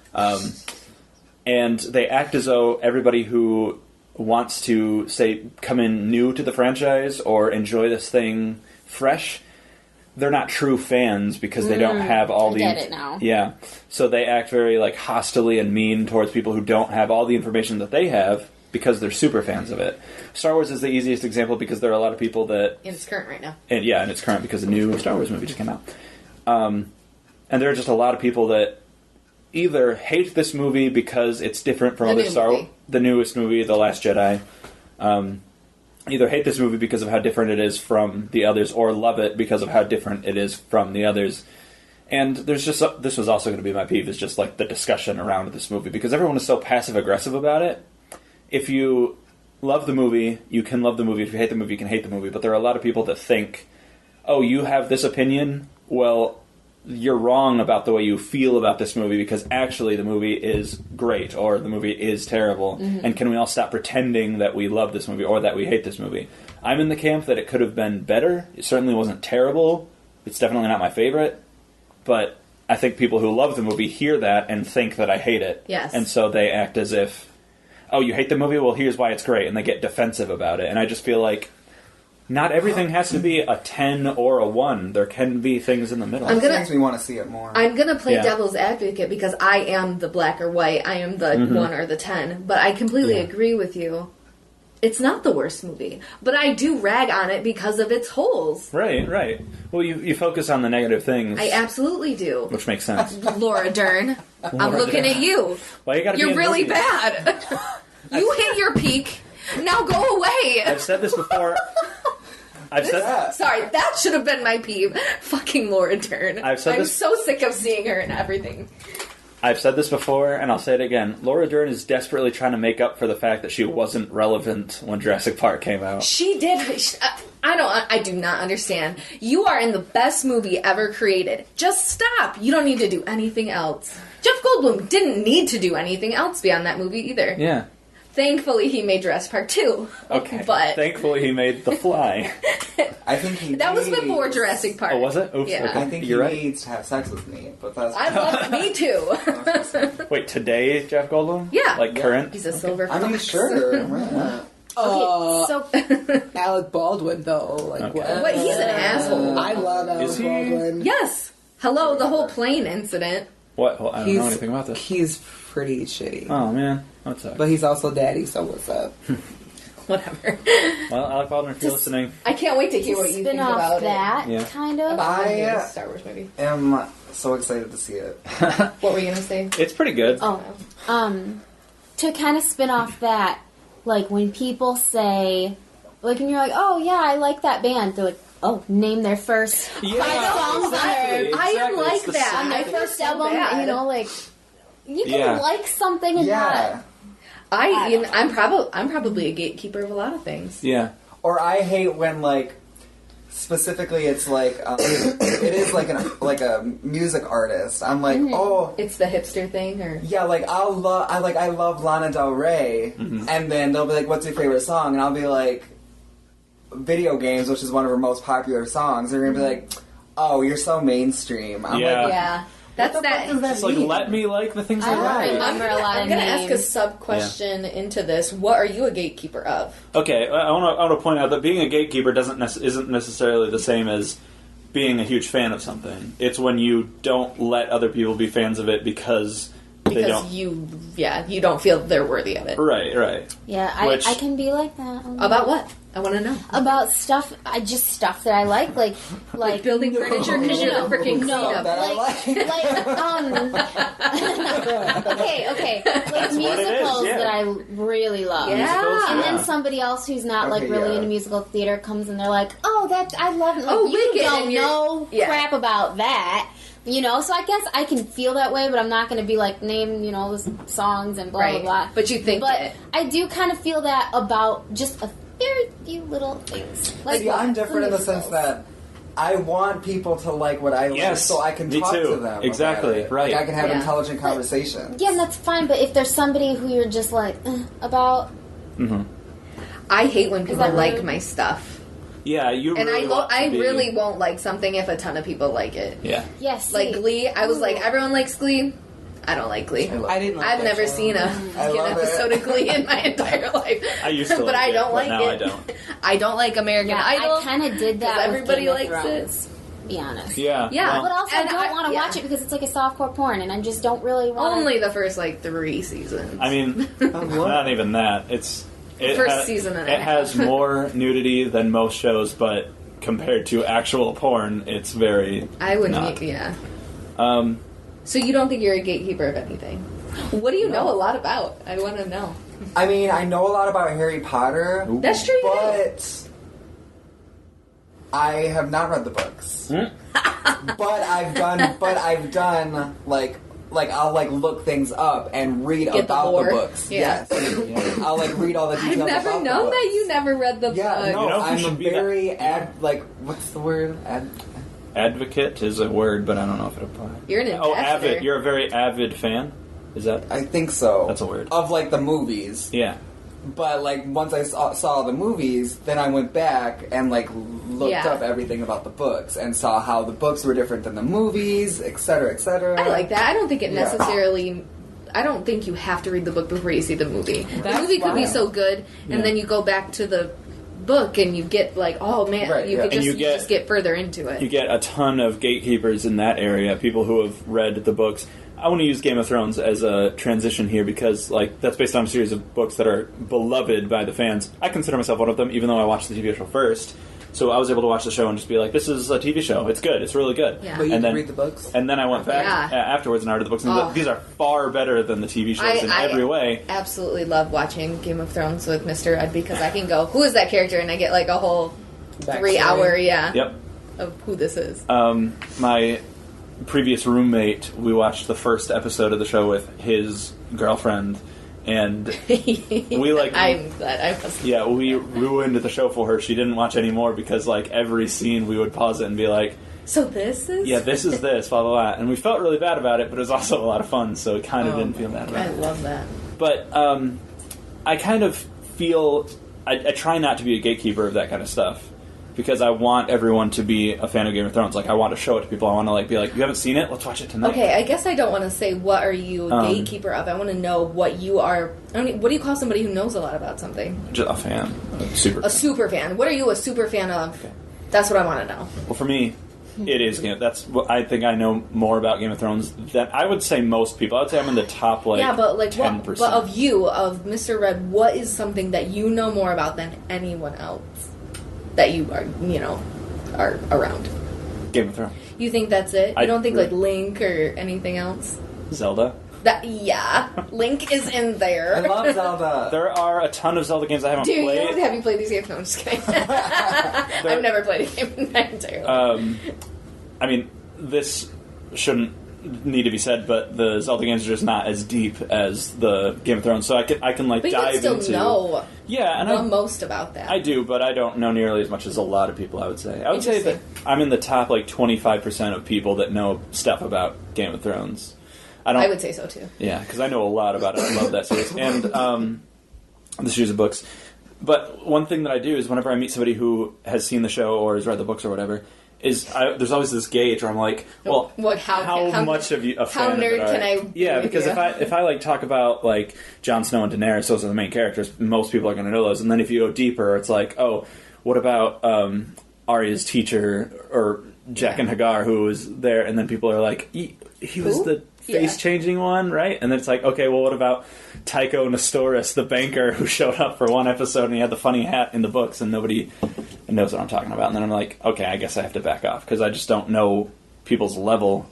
and they act as though everybody who wants to, say, come in new to the franchise or enjoy this thing fresh, they're not true fans because they don't have all I the... get it now. Yeah. So they act very, hostilely and mean towards people who don't have all the information that they have because they're super fans of it. Star Wars is the easiest example because there are a lot of people that... And it's current right now. And it's current because the new Star Wars movie just came out. And there are just a lot of people that either hate this movie because it's different from The other new movie. the newest movie, The Last Jedi. Either hate this movie because of how different it is from the others, or love it because of how different it is from the others. And there's just this was also going to be my peeve, is just like the discussion around this movie, because everyone is so passive aggressive about it. If you love the movie, you can love the movie. If you hate the movie, you can hate the movie. But there are a lot of people that think, oh, you have this opinion? Well, you're wrong about the way you feel about this movie, because actually the movie is great, or the movie is terrible. Mm-hmm. And can we all stop pretending that we love this movie or that we hate this movie? I'm in the camp that it could have been better. It certainly wasn't terrible. It's definitely not my favorite. But I think people who love the movie hear that and think that I hate it. Yes. And so they act as if, oh, you hate the movie? Well, here's why it's great. And they get defensive about it. And I just feel like not everything has to be a 10 or a 1. There can be things in the middle. It makes me want to see it more. I'm going to play devil's advocate because I am the black or white. I am the 1 or the 10. But I completely agree with you. It's not the worst movie. But I do rag on it because of its holes. Right. Well, you focus on the negative things. I absolutely do. Which makes sense. Laura Dern, I'm looking at you. Well, You're really bad. You hit your peak. Now go away. I've said this before. Sorry, that should have been my peeve. Fucking Laura Dern. I'm so sick of seeing her in everything. I've said this before, and I'll say it again. Laura Dern is desperately trying to make up for the fact that she wasn't relevant when Jurassic Park came out. She did. I do not understand. You are in the best movie ever created. Just stop. You don't need to do anything else. Jeff Goldblum didn't need to do anything else beyond that movie either. Yeah. Thankfully, he made Jurassic Park 2. Okay. But thankfully, he made The Fly. I think that was before Jurassic Park. Oh, was it? Oops. Yeah. Okay. I think he needs to have sex with me, but that's. I love me too. Wait, today, Jeff Goldblum? Yeah. Current? He's a silver fox. I mean, sure. Right. So Alec Baldwin, though, like what? What? He's an asshole. I love Alec Baldwin. Yes. Hello, the whole plane incident. What? Well, I don't know anything about this. He's pretty shitty. Oh man, that sucks. But he's also daddy, so what's up? Whatever. Well, Alec Baldwin, if you're listening, I can't wait to hear what you think about that, Yeah. kind of. it. Star Wars movie. am so excited to see it. What were you gonna say? it's pretty good. Oh, to kind of spin off that, like when people say, like, and you're like, oh yeah, I like that band. They're like, oh, name their first 5 songs on their, I am like It's that. on their I first feel so album. bad. You know, like you can like something and Yeah. I'm probably a gatekeeper of a lot of things. Yeah. Or I hate when, like, specifically it's like, it is like a music artist. I'm like, oh. It's the hipster thing, or Yeah, like, I love Lana Del Rey. And then they'll be like, what's your favorite song? And I'll be like, Video Games, which is one of her most popular songs. They're going to be like, oh, you're so mainstream. I'm Yeah. like, yeah. That's what the fuck does that It's like, mean? let me like the things I I don't like. remember a lot I'm of gonna names. ask a sub question into this. What are you a gatekeeper of? Okay, I want to point out that being a gatekeeper isn't necessarily the same as being a huge fan of something. It's when you don't let other people be fans of it because they don't. you don't feel they're worthy of it. Right. Yeah, Which- I can be like that. About what? I want to know. About stuff, stuff that I like Building furniture because you're the freaking cleanup. That I like. Okay, like what it is, musicals yeah. that I really love. Yeah. And Yeah. then somebody else who's not like Okay, really yeah. into musical theater comes and they're like, "Oh, that I love it." Like, Oh, you Wicked, don't and you're- know yeah. crap about that. You know, so I guess I can feel that way, but I'm not going to be like, name, the songs and blah, Right. blah, blah. But you think But it. I do kind of feel that about just a very few little things. Like, See, I'm different in the sense that I want people to like what I like, Yes, so I can me talk too. to them. Exactly, about it. right. Like I can have Yeah. intelligent conversations. yeah, and that's fine, but if there's somebody who you're just like, about... I hate when people that like rude? my stuff. Yeah, you And really want to I be- really won't like something if a ton of people like it. Yeah. Yes. Like Glee, I was like, everyone likes Glee. I don't like Glee. I didn't like I've that never show. seen I an love episode it. of Glee in my entire life. I used to but like I it, don't but like now it. I don't. I don't like American Yeah, Idol. I kind of did that 'cause with everybody Game of likes Thrones, it. to be honest. Yeah. Yeah. well, But also, And I don't want to yeah. watch it because it's like a softcore porn, and I just don't really want Only the first 3 seasons. I mean, not even that. It first season and a it half. has more nudity than most shows, but compared to actual porn, it's very. I wouldn't. not. Yeah. Um, So you don't think you're a gatekeeper of anything? What do you know a lot about? I want to know. I mean, I know a lot about Harry Potter, That's true. You do. but I have not read the books. I've done like I'll like look things up and read Get about the lore. books. Yeah. Yes. I'll like read all the I've details never about known the that books. you never read the Yeah, book. no, You know who I'm a should be very what's the word? Advocate is a word, but I don't know if it applies. You're an ambassador. Oh, avid. You're a very avid fan? Is that? I think so. That's a word. Of like the movies. Yeah. But like once I saw the movies, then I went back and like looked up everything about the books and saw how the books were different than the movies, etc., etc. I like that. I don't think it Yeah. necessarily. I don't think you have to read the book before you see the movie. The That's movie could be wild. so good, and Yeah. then you go back to the book and you get like, oh man, Right, you yeah. could And just you you just get further into it. You get a ton of gatekeepers in that area, people who have read the books. I want to use Game of Thrones as a transition here because, like, that's based on a series of books that are beloved by the fans. I consider myself one of them, even though I watched the TV show first. So I was able to watch the show and just be like, this is a TV show. It's good. It's really good. Yeah. But you and can then read the books. And then I went back Yeah. afterwards and I read the books. And Oh. these are far better than the TV shows in every way. Absolutely love watching Game of Thrones with Mr. Ed because I can go, who is that character? And I get like a whole Backstory. 3 hour, Yep. of who this is. My previous roommate, we watched the first episode of the show with his girlfriend, and we like. I'm glad I was. Yeah, we ruined the show for her. She didn't watch anymore because, like, every scene we would pause it and be like, So this is. yeah, this is this, blah, blah, blah. And we felt really bad about it, but it was also a lot of fun, so it kind of didn't feel bad about I it. love that. But I kind of feel. I try not to be a gatekeeper of that kind of stuff. Because I want everyone to be a fan of Game of Thrones. Like, I want to show it to people. I want to, like, be like, you haven't seen it? Let's watch it tonight. Okay, I guess I don't want to say what are you a gatekeeper of. I want to know what you are. I mean, what do you call somebody who knows a lot about something? Just a fan. A super fan. What are you a super fan of? Okay. That's what I want to know. Well, for me, it is Game. That's what I think I know more about Game of Thrones than I would say most people. I would say I'm in the top, like, Yeah, but like 10%. what? But of you, of Mr. Red, what is something that you know more about than anyone else that you are, are around? Game of Thrones. You think that's it? I You don't think really- like Link or anything else? Zelda. Link is in there. I love Zelda. There are a ton of Zelda games I haven't Do played. you? Have you played these games? No, I'm just kidding. I've never played a game in my entire life. I mean, this shouldn't need to be said, but the Zelda games are just not as deep as the Game of Thrones. So I can like But you dive can still into. know Yeah, and the most about that. I do, but I don't know nearly as much as a lot of people, I would say. I would say that I'm in the top, like, 25% of people that know stuff about Game of Thrones. I would say so too. Yeah, because I know a lot about it. I love that series. And the series of books. But one thing that I do is whenever I meet somebody who has seen the show or has read the books or whatever, there's always this gauge where I'm like, well, how much of you a fan how of nerd it are? can I be Yeah, with because you? if I like talk about like Jon Snow and Daenerys, those are the main characters. Most people are going to know those. And then if you go deeper, it's like, oh, what about Arya's teacher or Jack and Hagar who was there? And then people are like, he was the face-changing one, right? And then it's like, okay, well, what about Tycho Nestoris, the banker who showed up for one episode and he had the funny hat in the books and nobody knows what I'm talking about? And then I'm like, okay, I guess I have to back off because I just don't know people's level.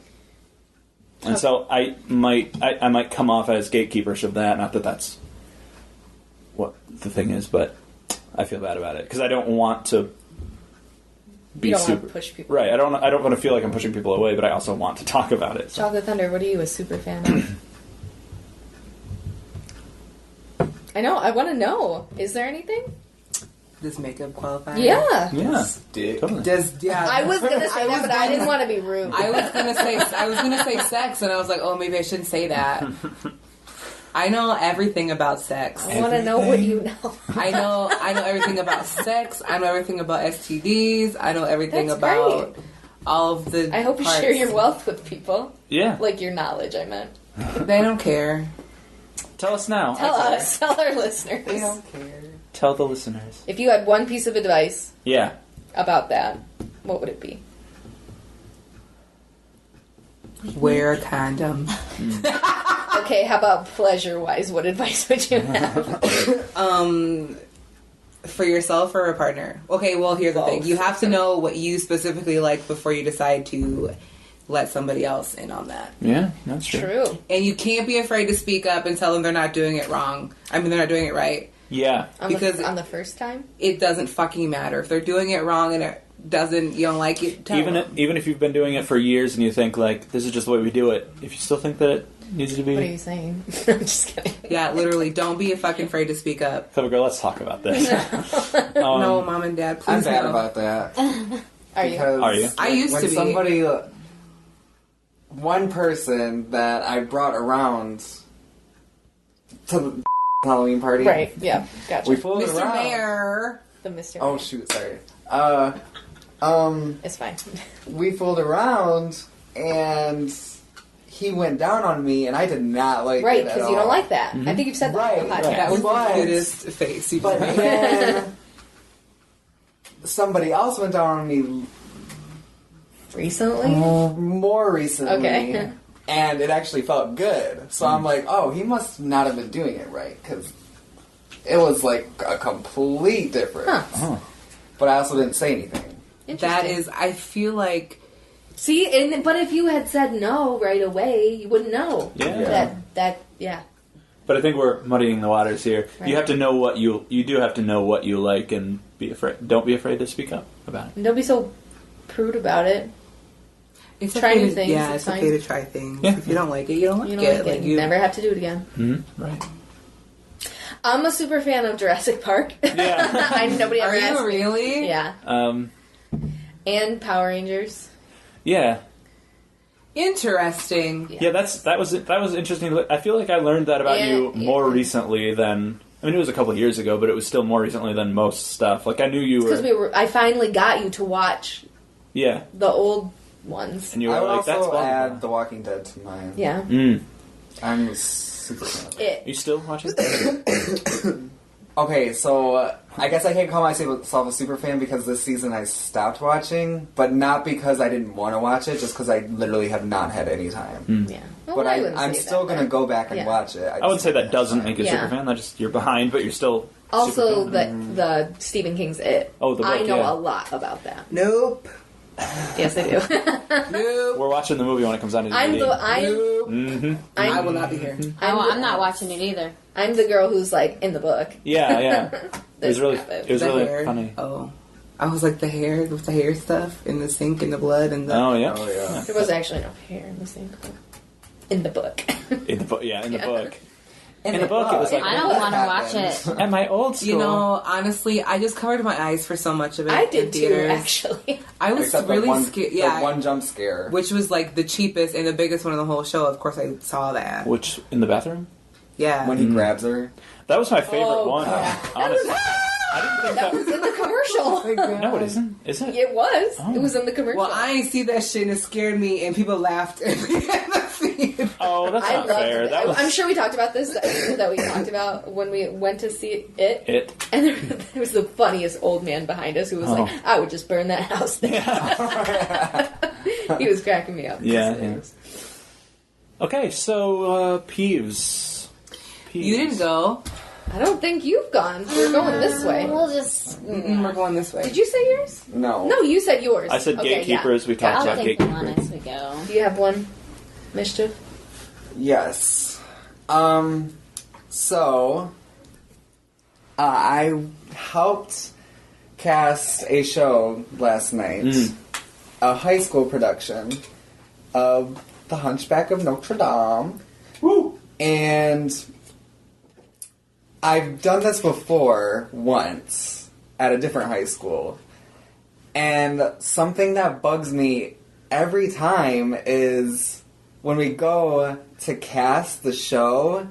And so I might come off as gatekeepers of that. Not that that's what the thing is, but I feel bad about it because I don't want to be You don't super want to push people. right. I don't want to feel like I'm pushing people away, but I also want to talk about it. So. Chocolate Thunder, what are you a super fan of? I know, I want to know. Is there anything? Does makeup qualify? Yeah. Yeah, Dick. totally. I was going to say that, but I didn't want to be rude. I was gonna say sex, and I was like, oh, maybe I shouldn't say that. I know everything about sex. I want to know what you know. I know everything about sex. I know everything about STDs. I know everything That's about great. all of the. I hope you parts. share your wealth with people. Yeah. Like your knowledge, I meant. They don't care. Tell us now. Tell us, tell our listeners. They don't care. Tell the listeners. If you had one piece of advice Yeah. about that, what would it be? Wear a condom. Okay, how about pleasure-wise? What advice would you have? For yourself or a partner? Okay, well, here's the thing. You have to know what you specifically like before you decide to let somebody else in on that. Yeah, that's true. True. And you can't be afraid to speak up and tell them they're not doing it wrong. I mean, they're not doing it right. Yeah. On Because the first time? It doesn't fucking matter. If they're doing it wrong and you don't like it, tell them. Even if you've been doing it for years and you think like this is just the way we do it, if you still think that it needs to be, What are you saying? I'm just kidding. Yeah, literally, don't be fucking afraid to speak up. Cover girl, let's talk about this. No, mom and dad, please. I'm bad no. about that. Are you? Because Are you? I used when to be. somebody, one person that I brought around to the Halloween party. Right. Yeah. Gotcha. We fooled Mr. around. Mayor. The Mr. Oh shoot, sorry. It's fine. We fooled around and he went down on me and I did not like Right, it at because you don't all. like that. I think you've said that on the Right, podcast. That was But- the cutest face you've But made. then somebody else went down on me Recently? more recently. Okay. And it actually felt good. So I'm like, oh, he must not have been doing it right. Because it was like a complete difference. Huh. But I also didn't say anything. That is, I feel like, See, but if you had said no right away, you wouldn't know. Yeah. Yeah. But I think we're muddying the waters here. Right. You have to know what you do have to know what you like and be afraid. Don't be afraid to speak up about it. And don't be so prude about it. it's Try okay new to, things, Yeah, it's it's okay fine. to try things. Yeah. If you don't like it, you don't like You it. don't like it. Like, You never have to do it again. Mm-hmm. Right. I'm a super fan of Jurassic Park. Yeah. Nobody ever Are asked you me. really? Yeah. And Power Rangers. Yeah. Interesting. Yeah, that was interesting. I feel like I learned that about you more recently than it was a couple of years ago, but it was still more recently than most stuff. Like I knew you were. Because I finally got you to watch Yeah, the old ones. and you were I would like, "That's also fun." add The Walking Dead to mine. Yeah. I'm super fan of it. It. You still watching? Okay, so I guess I can't call myself a super fan because this season I stopped watching, but not because I didn't want to watch it, just because I literally have not had any time. Yeah. Well, But I wouldn't I'm say still that, gonna but- go back and Yeah. watch it. I would say that doesn't make you a Yeah. super fan. That just you're behind, but you're still Also, super fan. the Stephen King's It. Oh, the book, I know yeah. a lot about that. Nope. Yes, I do. Nope. We're watching the movie when it comes out in I'm DVD. Nope. I will not be here. I'm not watching it either. I'm the girl who's like in the book. Yeah. It was really, This it was The really hair. funny. Oh. I was like the hair with the hair stuff in the sink and the blood and the. Oh yeah, Oh yeah. There was actually no hair in the sink. In the book. in the book. Yeah, in the Yeah. book. In the book, it was like I don't want to watch it. at my old school. You know, honestly, I just covered my eyes for so much of it. I in did too, theaters. actually. I was Except really that one, scared. that Yeah, one jump scare. which was like the cheapest and the biggest one in the whole show. Of course, I saw that. Which in the bathroom? Yeah. When he grabs her. That was my favorite Oh, one. yeah. Honestly, I didn't think That was in the commercial. No, it isn't. Is it? It was. Oh. It was in the commercial. Well, I ain't see that shit and it scared me, and people laughed at the theater. Oh, that's I not loved fair. it. That was I'm sure we talked about this that we talked about when we went to see it. it. And there was the funniest old man behind us who was like, I would just burn that house down. He was cracking me up. Yeah. Okay, so Peeves. You didn't go. I don't think you've gone. We're going this way. We'll just. We're going this way. Did you say yours? No. No, you said yours. I said Okay, gatekeepers. yeah. We talked I'll about take them on gatekeepers. as we go. Do you have one, Mischief? Yes. So, I helped cast a show last night, a high school production of The Hunchback of Notre Dame. Woo! And I've done this before once at a different high school. And something that bugs me every time is when we go to cast the show,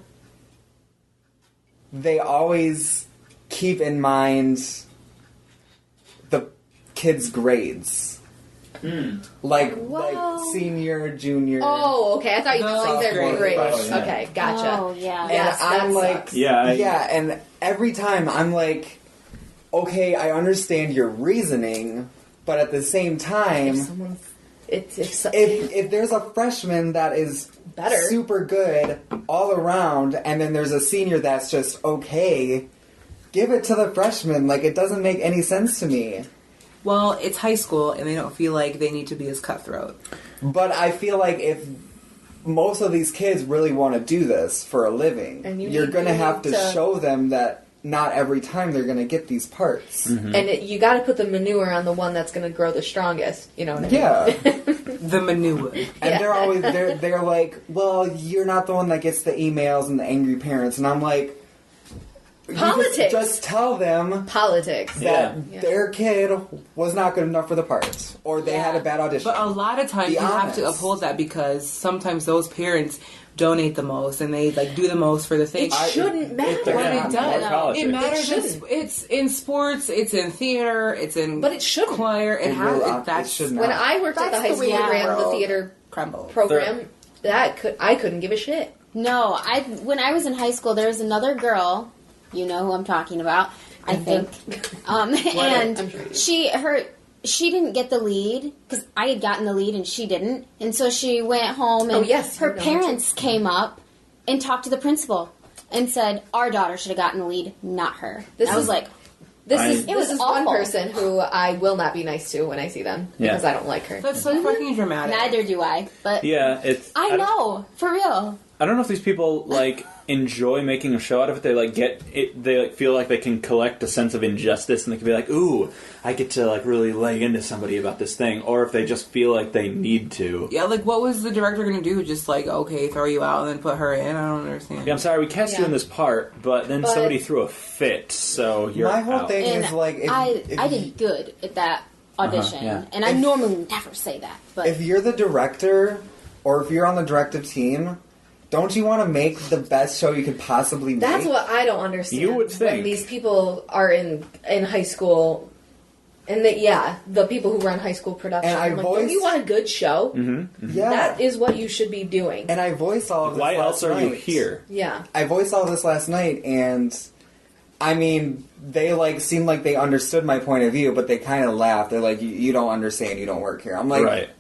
they always keep in mind the kids' grades. Like senior, junior. Oh, okay. I thought you meant like their Sophomore, grades. freshman. Okay, gotcha. Oh, yeah. And Yes, that I'm like, sucks. Yeah, and every time I'm like, okay, I understand your reasoning, but at the same time, Someone's, it's if there's a freshman that is Better. super good all around, and then there's a senior that's just okay, give it to the freshman. Like, it doesn't make any sense to me. Well, it's high school, and they don't feel like they need to be as cutthroat. But I feel like if most of these kids really want to do this for a living, And you you're need- going to you have need to to- show them that not every time they're going to get these parts. Mm-hmm. And you got to put the manure on the one that's going to grow the strongest. You know what I mean? Yeah. The manure. And they're always, they're like, well, you're not the one that gets the emails and the angry parents. And I'm like, Politics. Just tell them Politics. that Yeah. their kid was not good enough for the parts, or they had a bad audition. But a lot of times Be you have to honest. uphold that because sometimes those parents donate the most and they like do the most for the thing. It shouldn't matter. But Yeah. it does. Politics. It matters. It shouldn't. It's in sports. It's in theater. It's in. But it shouldn't. Choir. It has. will- That's should not. When I worked at the high That's the school and ran the world. theater crumble. program, I couldn't give a shit. No, when I was in high school, there was another girl. You know who I'm talking about, I think. I'm And sure she didn't get the lead because I had gotten the lead and she didn't, and so she went home and Oh, yes, her you know, parents came up and talked to the principal and said our daughter should have gotten the lead, not her. This I was is- like, This was is awful. one person who I will not be nice to when I see them Yeah. because I don't like her. That's so fucking dramatic. neither do I. But Yeah, it's. I don't- know for real. I don't know if these people like enjoy making a show out of it. They like get it. They like feel like they can collect a sense of injustice, and they can be like, "Ooh, I get to like really lay into somebody about this thing," or if they just feel like they need to. Yeah, like what was the director gonna do? Just like okay, throw you out and then put her in? I don't understand. Yeah, I'm sorry, we cast you Yeah. in this part, but then But- somebody threw a fit, so you're My whole out. thing And is like, if, I if, did good at that audition, yeah. and I normally never say that, but if you're the director or if you're on the directive team, don't you want to make the best show you could possibly make? That's what I don't understand. You would think. when these people are in high school, and the people who run high school production. And I I'm like, don't you voiced- want a good show? Yeah. That is what you should be doing. And I voiced all of this Why else last are you night. here? Yeah. I voiced all this last night, and I mean, they like seemed like they understood my point of view, but they kind of laughed. They're like, "You don't understand. You don't work here." I'm like, Right.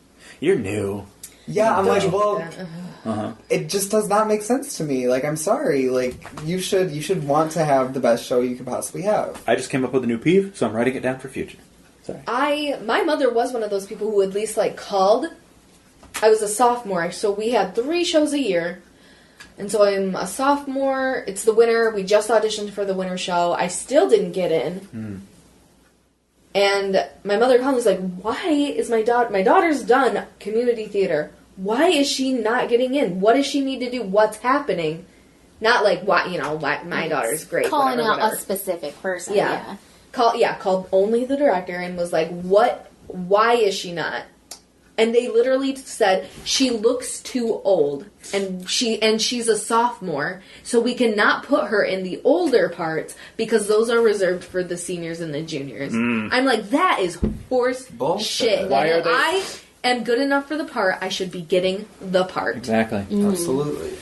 You're new. "Yeah." I'm Don't like, you "Well, think that? it just does not make sense to me. Like, I'm sorry. Like, you should want to have the best show you could possibly have." I just came up with a new peeve, so I'm writing it down for future. Sorry. My mother was one of those people who at least like called. I was a sophomore, so we had 3 shows a year. And so I'm a sophomore. It's the winter. We just auditioned for the winter show. I still didn't get in. And my mother called and was like, "Why is my daughter's done community theater. Why is she not getting in? What does she need to do? What's happening?" Not like why my daughter's great. calling whatever, out whatever. a specific person. Yeah. Called only the director and was like, why is she not? And they literally said, she looks too old and she's a sophomore, so we cannot put her in the older parts because those are reserved for the seniors and the juniors. I'm like, that is horse Bullshit. shit. Why are they- I am good enough for the part, I should be getting the part. Exactly. Absolutely.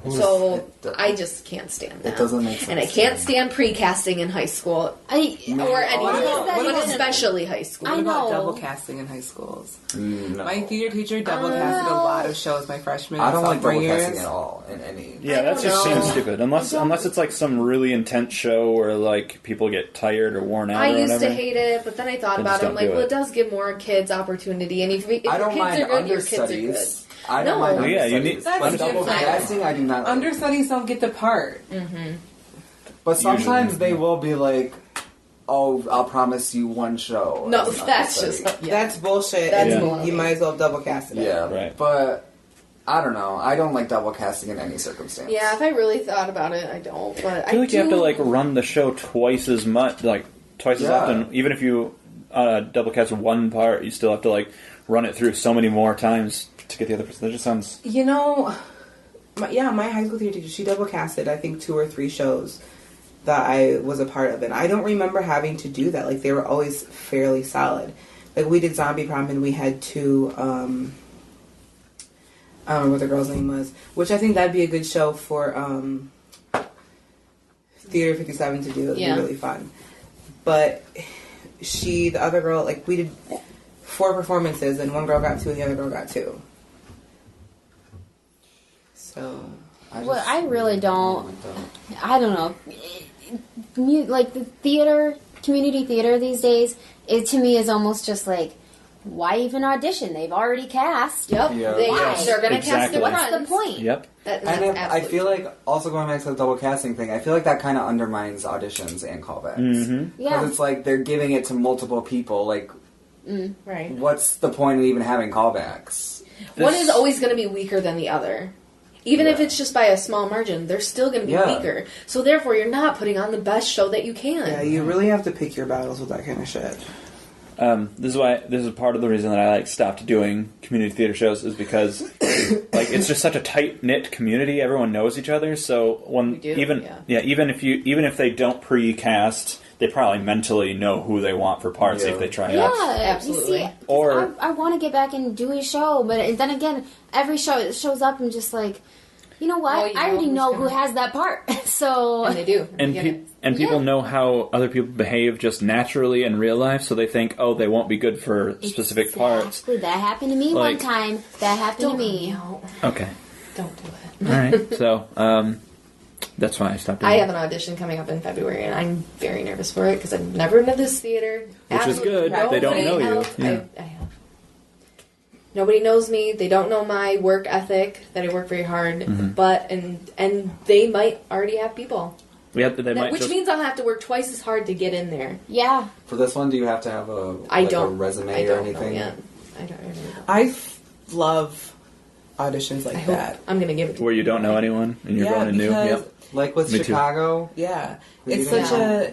So It- I just can't stand that. It doesn't make sense. And I can't stand pre-casting in high school. Or anything, but especially high school. What I about know. double casting in high schools? No. My theater teacher double casted a lot of shows my freshman I and don't like sophomore double years. casting at all in any. Yeah, that just know. seems stupid. Unless it's like some really intense show where like people get tired or worn out I or used whatever. to hate it, but then I thought Then about just it. I'm don't like, do well, it. it does give more kids opportunity, and if I your don't kids mind are good, your kids are good. understudies. I don't No. mind Well, yeah, you understudies. need- That's But double different. casting, I do not like. Understudies don't get the part. But sometimes Usually. they will be like, "Oh, I'll promise you one show." No, as an that's understudy. just That's bullshit. That's and bullshit. you might as well double cast it. Yeah, Right. But I don't know. I don't like double casting in any circumstance. yeah. If I really thought about it, I don't. But I feel like you have to do- like run the show twice as much, like twice as Yeah. often. Even if you double cast one part, you still have to like run it through so many more times to get the other person. That just sounds. You know, my high school theater teacher, she double casted, I think, 2 or 3 shows that I was a part of. And I don't remember having to do that. Like, they were always fairly solid. Like, we did Zombie Prom and we had 2, I don't know what the girl's name was, which I think that'd be a good show for Theater 57 to do. It'd Yeah. be really fun. But the other girl, like, we did 4 performances and one girl got 2 and the other girl got 2. So, Well, I really don't. I don't know. Like the theater, community theater these days, it to me is almost just like why even audition? They've already cast. Yep. Yeah. They're going to cast Exactly. the What's the friends. point? Yep. And I feel like, also going back to the double casting thing, I feel like that kind of undermines auditions and callbacks. Mm-hmm. Because Yeah. it's like they're giving it to multiple people. Like, Right. what's the point of even having callbacks? One is always going to be weaker than the other. Even if it's just by a small margin, they're still going to be weaker. So therefore, you're not putting on the best show that you can. Yeah, you really have to pick your battles with that kind of shit. This is part of the reason that I stopped doing community theater shows is because it's just such a tight knit community. Everyone knows each other, so when even if they don't pre-cast, they probably mentally know who they want for parts if they try out. Yeah, Absolutely. You see, Or I want to get back and do a show, but then again, every show it shows up and just like, you know what? I already know who has that part. So And they do. and people know how other people behave just naturally in real life, so they think, oh, they won't be good for specific parts. Exactly. That happened to me one time. That happened to me. Okay. Don't do it. All right. So that's why I stopped doing I it. have an audition coming up in February, and I'm very nervous for it because I've never been to this theater. Which is good. They don't know you. Yeah. I have. Nobody knows me. They don't know my work ethic, that I work very hard. Mm-hmm. But and they might already have people. Yeah, they might Which means I'll have to work twice as hard to get in there. Yeah. For this one, do you have to have a resume I or don't anything? know yet. I don't know. I love auditions like that. I'm gonna give it to where you don't know anyone and you're going to new. because- Yep. Like with Me too. Chicago? Yeah, Who it's you such know?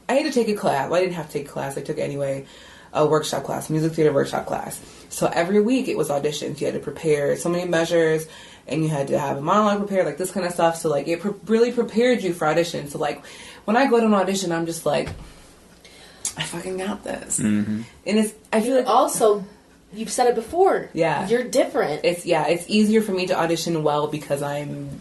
I had to take a class. Well, I didn't have to take a class. I took it anyway. A workshop class, music theater workshop class. So every week it was auditions. You had to prepare so many measures, and you had to have a monologue prepared, like this kind of stuff. So like it really prepared you for auditions. So like when I go to an audition, I'm just like, I fucking got this. Mm-hmm. And I feel like also, you've said it before. Yeah. You're different. it's easier for me to audition well because I'm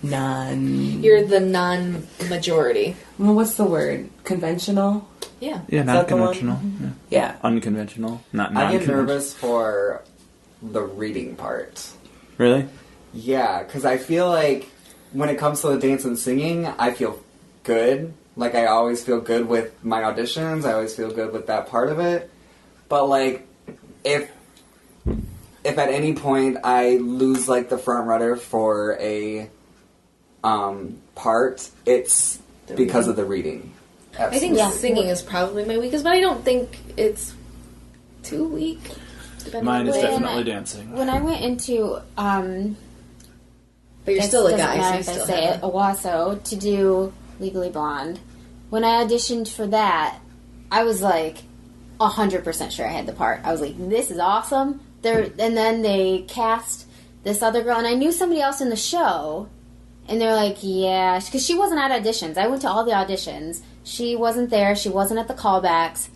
You're the non-majority. well, what's the word? Conventional? Yeah. Yeah, Is that the one? non-conventional. Yeah. Yeah. Unconventional, not I non-conventional. get nervous for the reading part. Really? Yeah, because I feel like when it comes to the dance and singing, I feel good. Like, I always feel good with my auditions. I always feel good with that part of it. But, like, if at any point I lose, like, the front rudder for a part, it's because of the reading. I think Absolutely. singing is probably my weakest, but I don't think it's too weak. depending Mine on is the way. definitely dancing. When I went into But you're still a doesn't guy, matter so you if I still say have it, Owasso, to do Legally Blonde. When I auditioned for that, I was like 100% sure I had the part. I was like, this is awesome. And then they cast this other girl, and I knew somebody else in the show, and they're like, yeah, because she wasn't at auditions. I went to all the auditions. She wasn't there. She wasn't at the callbacks.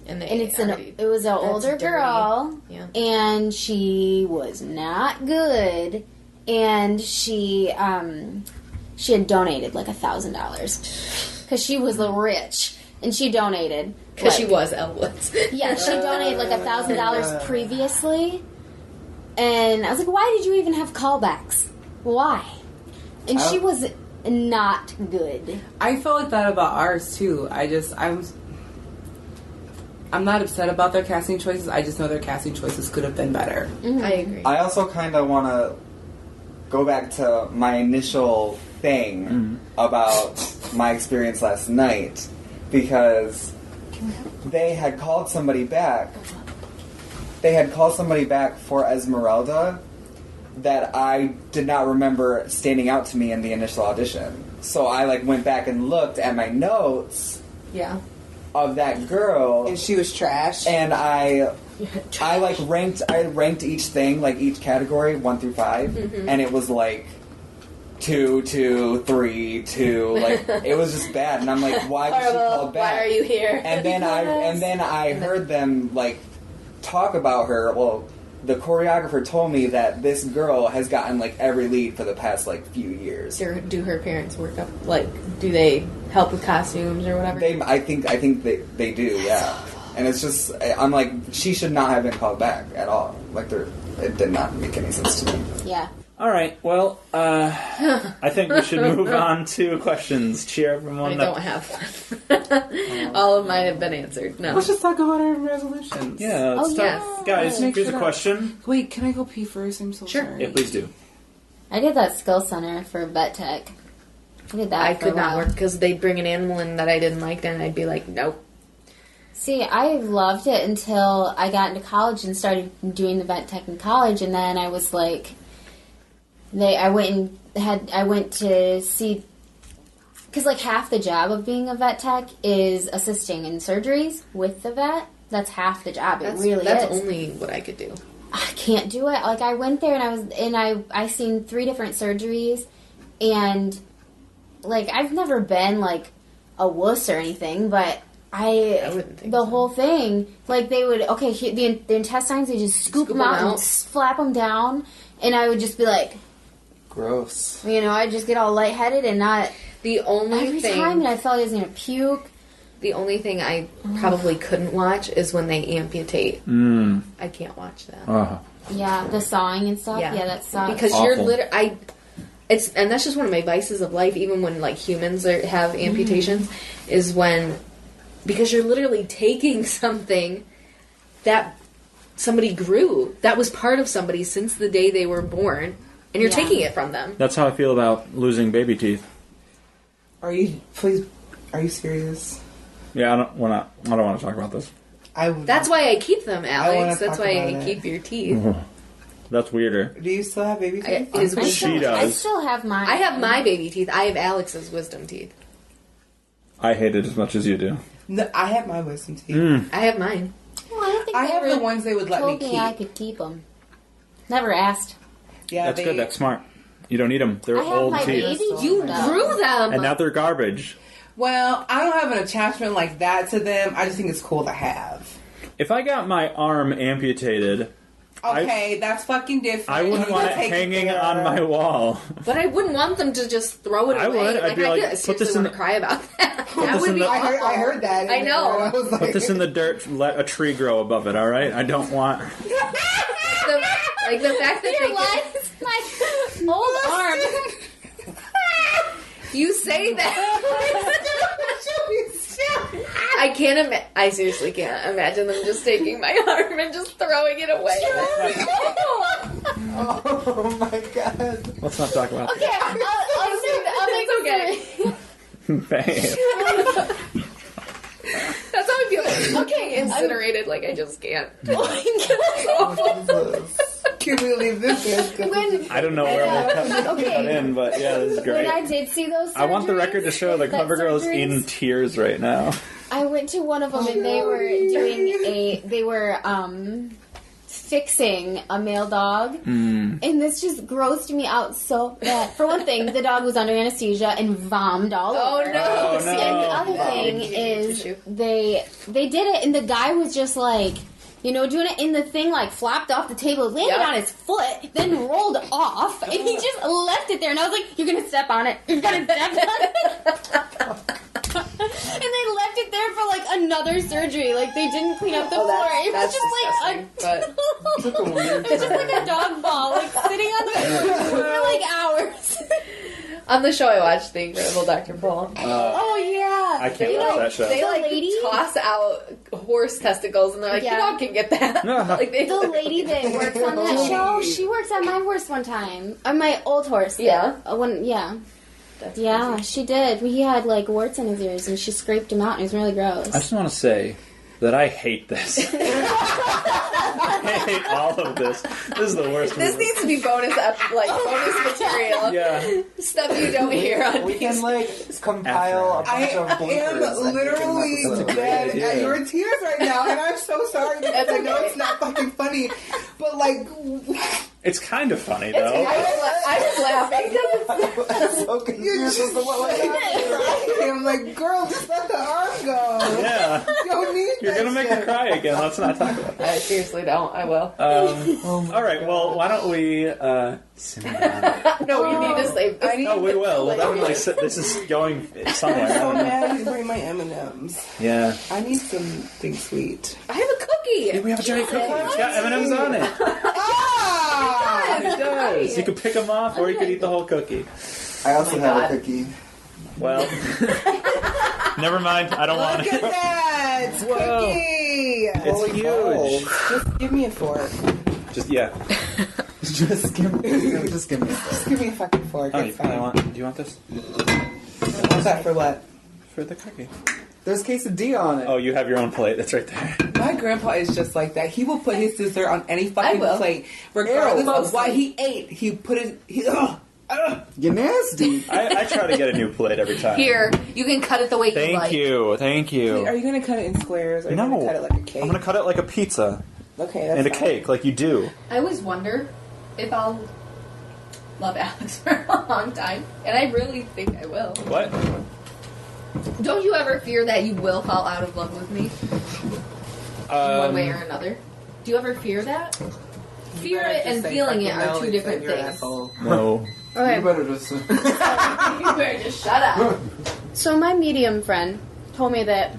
And It was an older dirty. girl, Yeah. and she was not good, and she had donated like $1,000 because she was rich, and she donated Because she was Elwood's. yeah, she donated like $1,000 previously, and I was like, why did you even have callbacks? Why? And she was not good. I felt like that about ours too. I'm not upset about their casting choices. I just know their casting choices could have been better. I agree. I also kind of want to go back to my initial thing about my experience last night, because they had called somebody back. They had called somebody back for Esmeralda that I did not remember standing out to me in the initial audition. So I went back and looked at my notes Yeah. of that girl, And she was trash. and I ranked each thing, each category 1 through 5, and it was 2, 2, 3, 2. It was just bad, and I'm like, why was she called back? Why are you here? And then I heard them talk about her. Well, the choreographer told me that this girl has gotten every lead for the past few years. Do her parents work up? Do they help with costumes or whatever? I think they do, yeah. And it's just, I'm like, she should not have been called back at all. It did not make any sense to me. Yeah. All right. Well, I think we should move on to questions. Cheer everyone. I don't have one. All of mine have been answered. No. Let's just talk about our resolutions. Yeah. Let's Oh, talk. yes. Guys, Make here's sure a question. Wait, can I go pee first? I'm so Sure. sorry. Yeah, please do. I did that skill center for vet tech. I did that. I for could a not while. work because they'd bring an animal in that I didn't like, and I'd be like, nope. See, I loved it until I got into college and started doing the vet tech in college, and then I was like, I went to see, because like half the job of being a vet tech is assisting in surgeries with the vet. That's half the job. It really That's is. only what I could do. I can't do it. Like I went there and I seen 3 different surgeries, and like I've never been like a wuss or anything, but I wouldn't think the so. whole thing, like they would the intestines, they just scoop them out and flap them down, and I would just be like, Gross. I'd just get all lightheaded and not The only every thing, time, and I felt I was gonna puke. the only thing I probably couldn't watch is when they amputate. I can't watch that. Yeah, the sawing and stuff. Yeah, that sucks. Because Awful. you're literally, and that's just one of my vices of life. Even when like humans have amputations, is when, because you're literally taking something that somebody grew, that was part of somebody since the day they were born, and you're taking it from them. That's how I feel about losing baby teeth. Are you serious? Yeah, I don't want to talk about this. That's why I keep them, Alex. That's talk why about I it. keep your teeth. That's weirder. Do you still have baby teeth? She does. I still have mine. I have my baby teeth. I have Alex's wisdom teeth. I hate it as much as you do. No, I have my wisdom teeth. I have mine. Well, I don't think I they have ever the ones they would let me told keep. I could keep them. Never asked. Yeah, That's good. That's smart. You don't need them. They're I have old my teeth. baby You though. grew them. And now they're garbage. Well, I don't have an attachment like that to them. I just think it's cool to have. If I got my arm amputated, Okay, that's fucking different. I wouldn't You want it can take hanging care on of. my wall. But I wouldn't want them to just throw it I away. would. I'd be like, put seriously this in want to cry about that. That this would in be the- awful. I heard that. I know. I was like, Put this in the dirt, let a tree grow above it, alright? I don't want... the fact that Your they life, my old arm. you say that. I can't I seriously can't imagine them just taking my arm and just throwing it away. oh my god. Let's not talk about Okay, I'll make It's that. Babe. That's how I feel. Okay, incinerated. Like I just can't. Can we leave this in? When I don't know where I'm going to cut in, but yeah, this is when great. I did see those, I want the record to show the that cover girl is surgeries- in tears right now. I went to one of them and they were fixing a male dog, and this just grossed me out so bad. For one thing, the dog was under anesthesia and vommed all Oh over. no! Oh, no. And the other thing is they did it, and the guy was just like, doing it in the thing, like flopped off the table, landed on his foot, then rolled off, and he just left it there. And I was like, "You're gonna step on it. You're gonna step on it." And they left it there for like another surgery. Like they didn't clean up the floor. It was just it was just like a dog ball, like sitting on the floor for like hours. On the show I watched, The Incredible Dr. Paul. Oh yeah, I can't watch that show. They The like lady? toss out horse testicles, and they're like, Yeah. "Your dog can get that." Like they, the lady that works on that show, she works on my horse one time, on my old horse. Yeah. That's yeah, she did. He had like warts in his ears, and she scraped him out, and it was really gross. I just want to say that I hate this. I hate all of this. This is the worst This movie. needs to be bonus material. Yeah. Stuff you don't hear on We can Peeves. compile a bunch I of am bloopers. literally dead idea. at your tears right now, and I'm so sorry because I know it's not fucking funny, but like, It's kind of funny, though. I was laughing. I'm so confused as to what was happening. I'm like, girl, just let the arm go. Yeah. You don't need You're going to make her cry again. Let's not talk about I seriously don't. I will. All right, well, why don't we simmer down? No, you need to save this. Oh, we will. We'll definitely sit. This is going somewhere. I I'm so don't know. mad I didn't bring my M&Ms. Yeah. I need something sweet. I have a cookie. We have a giant cookie. It's got M&M's on it. Ah! It does. does. You can pick them off, or you could eat the whole cookie. I also my have God. a cookie. Well, never mind. I don't want Look it. at that Whoa. cookie. It's huge. Just give me a fork. Just yeah. Just give me Just give me a fucking fork. Oh, It's fine. do you want this? What's that for what? For the cookie. There's quesadilla on it. Oh, you have your own plate. That's right there. My grandpa is just like that. He will put his dessert on any fucking will. plate, regardless Ew. of what he ate. He put it. You're nasty. I try to get a new plate every time. Here, you can cut it the way you Thank like. you. Thank you. Are you gonna cut it in squares, or are you No. gonna cut it like a cake? I'm gonna cut it like a pizza Okay, that's and a fine. cake, like you do. I always wonder if I'll love Alex for a long time, and I really think I will. What? Don't you ever fear that you will fall out of love with me in one way or another? Do you ever fear that? You Fear better it just and say feeling it fucking are no two and different say you're an things. asshole. No. Okay. You better just. You better just shut up. So my medium friend told me that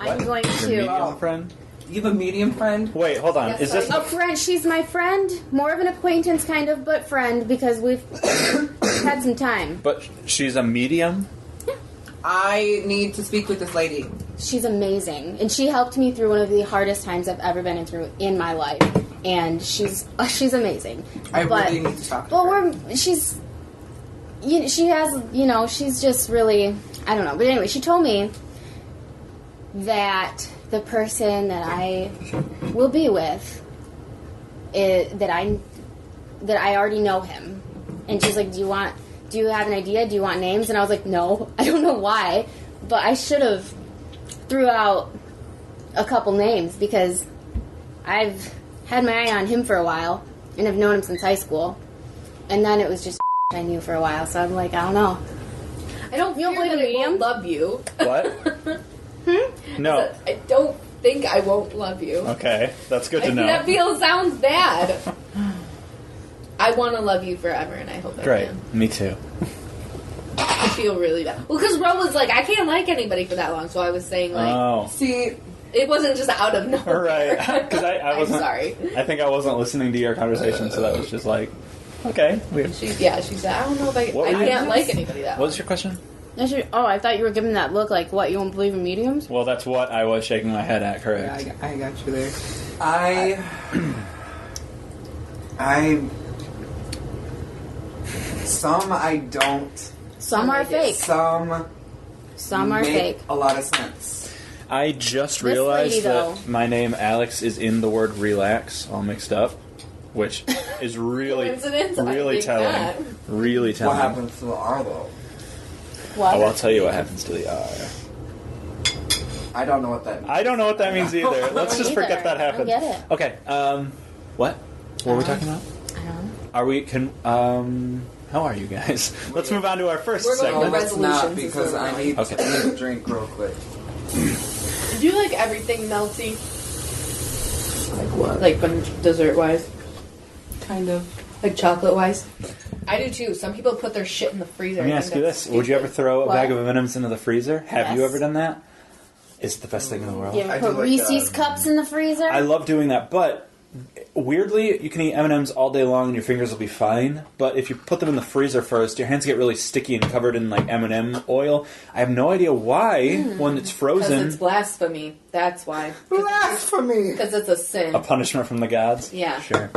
I'm What? going Your to. medium friend? You have a medium friend? Wait, hold on. Yes, Is this? I A friend. She's my friend. More of an acquaintance, kind of, but friend because we've had some time. But she's a medium. I need to speak with this lady. She's amazing, and she helped me through one of the hardest times I've ever been through in my life. And she's amazing. I But- really need to talk to Well, her. she has, she's just really, I don't know. But anyway, she told me that the person that I will be with, that I already know him. And she's like, do you have an idea? Do you want names? And I was like, no, I don't know why. But I should have threw out a couple names because I've had my eye on him for a while and I've known him since high school. And then it was just I knew for a while, so I'm like, I don't know. I don't You don't fear play that the I won't medium? love you. What? No. I don't think I won't love you. Okay, that's good to That know. sounds bad. I want to love you forever, and I hope I Great. can. Me too. I feel really bad. Well, because Ro was like, I can't like anybody for that long, so I was saying, like, Oh. See, it wasn't just out of nowhere. Right. Because I I'm wasn't. sorry. I think I wasn't listening to your conversation, so that was just like, okay. Weird. She said, I don't know if I What were you- can't like anybody that What was your question? I thought you were giving that look like, what, you don't believe in mediums? Well, that's what I was shaking my head at. yeah, Correct. I got you there. I some I don't. Some are fake. Some Some are make fake. a lot of sense. I just This realized lady, that though. my name Alex is in the word relax, all mixed up, which is really, Coincidence? I really think telling. not. Really telling. What happens to the R though? What? Oh, I'll tell you what happens to the R. I don't know what that means. I don't know what that means either. Let's just either. forget that I happened. don't get it. Okay. What? What were we talking about? I don't know. Are we? How are you guys? Let's move on to our first We're going No, to segment. let's not resolutions is because what I we're need, Okay. I need a drink real quick. Do you like everything melty? Like what? Like dessert wise? Kind of. Like chocolate wise? I do too. Some people put their shit in the freezer. Let me I ask think you that's this: Would you ever throw a What? bag of M&Ms into the freezer? Have you Yes. ever done that? It's the best thing in the world. You ever I put do like, Reese's cups in the freezer? I love doing that, but weirdly, you can eat M&Ms all day long and your fingers will be fine. But if you put them in the freezer first, your hands get really sticky and covered in like M&M oil. I have no idea why when it's Because frozen. it's blasphemy. That's why. Blasphemy! Because it's a sin. A punishment from the gods. Yeah. Sure.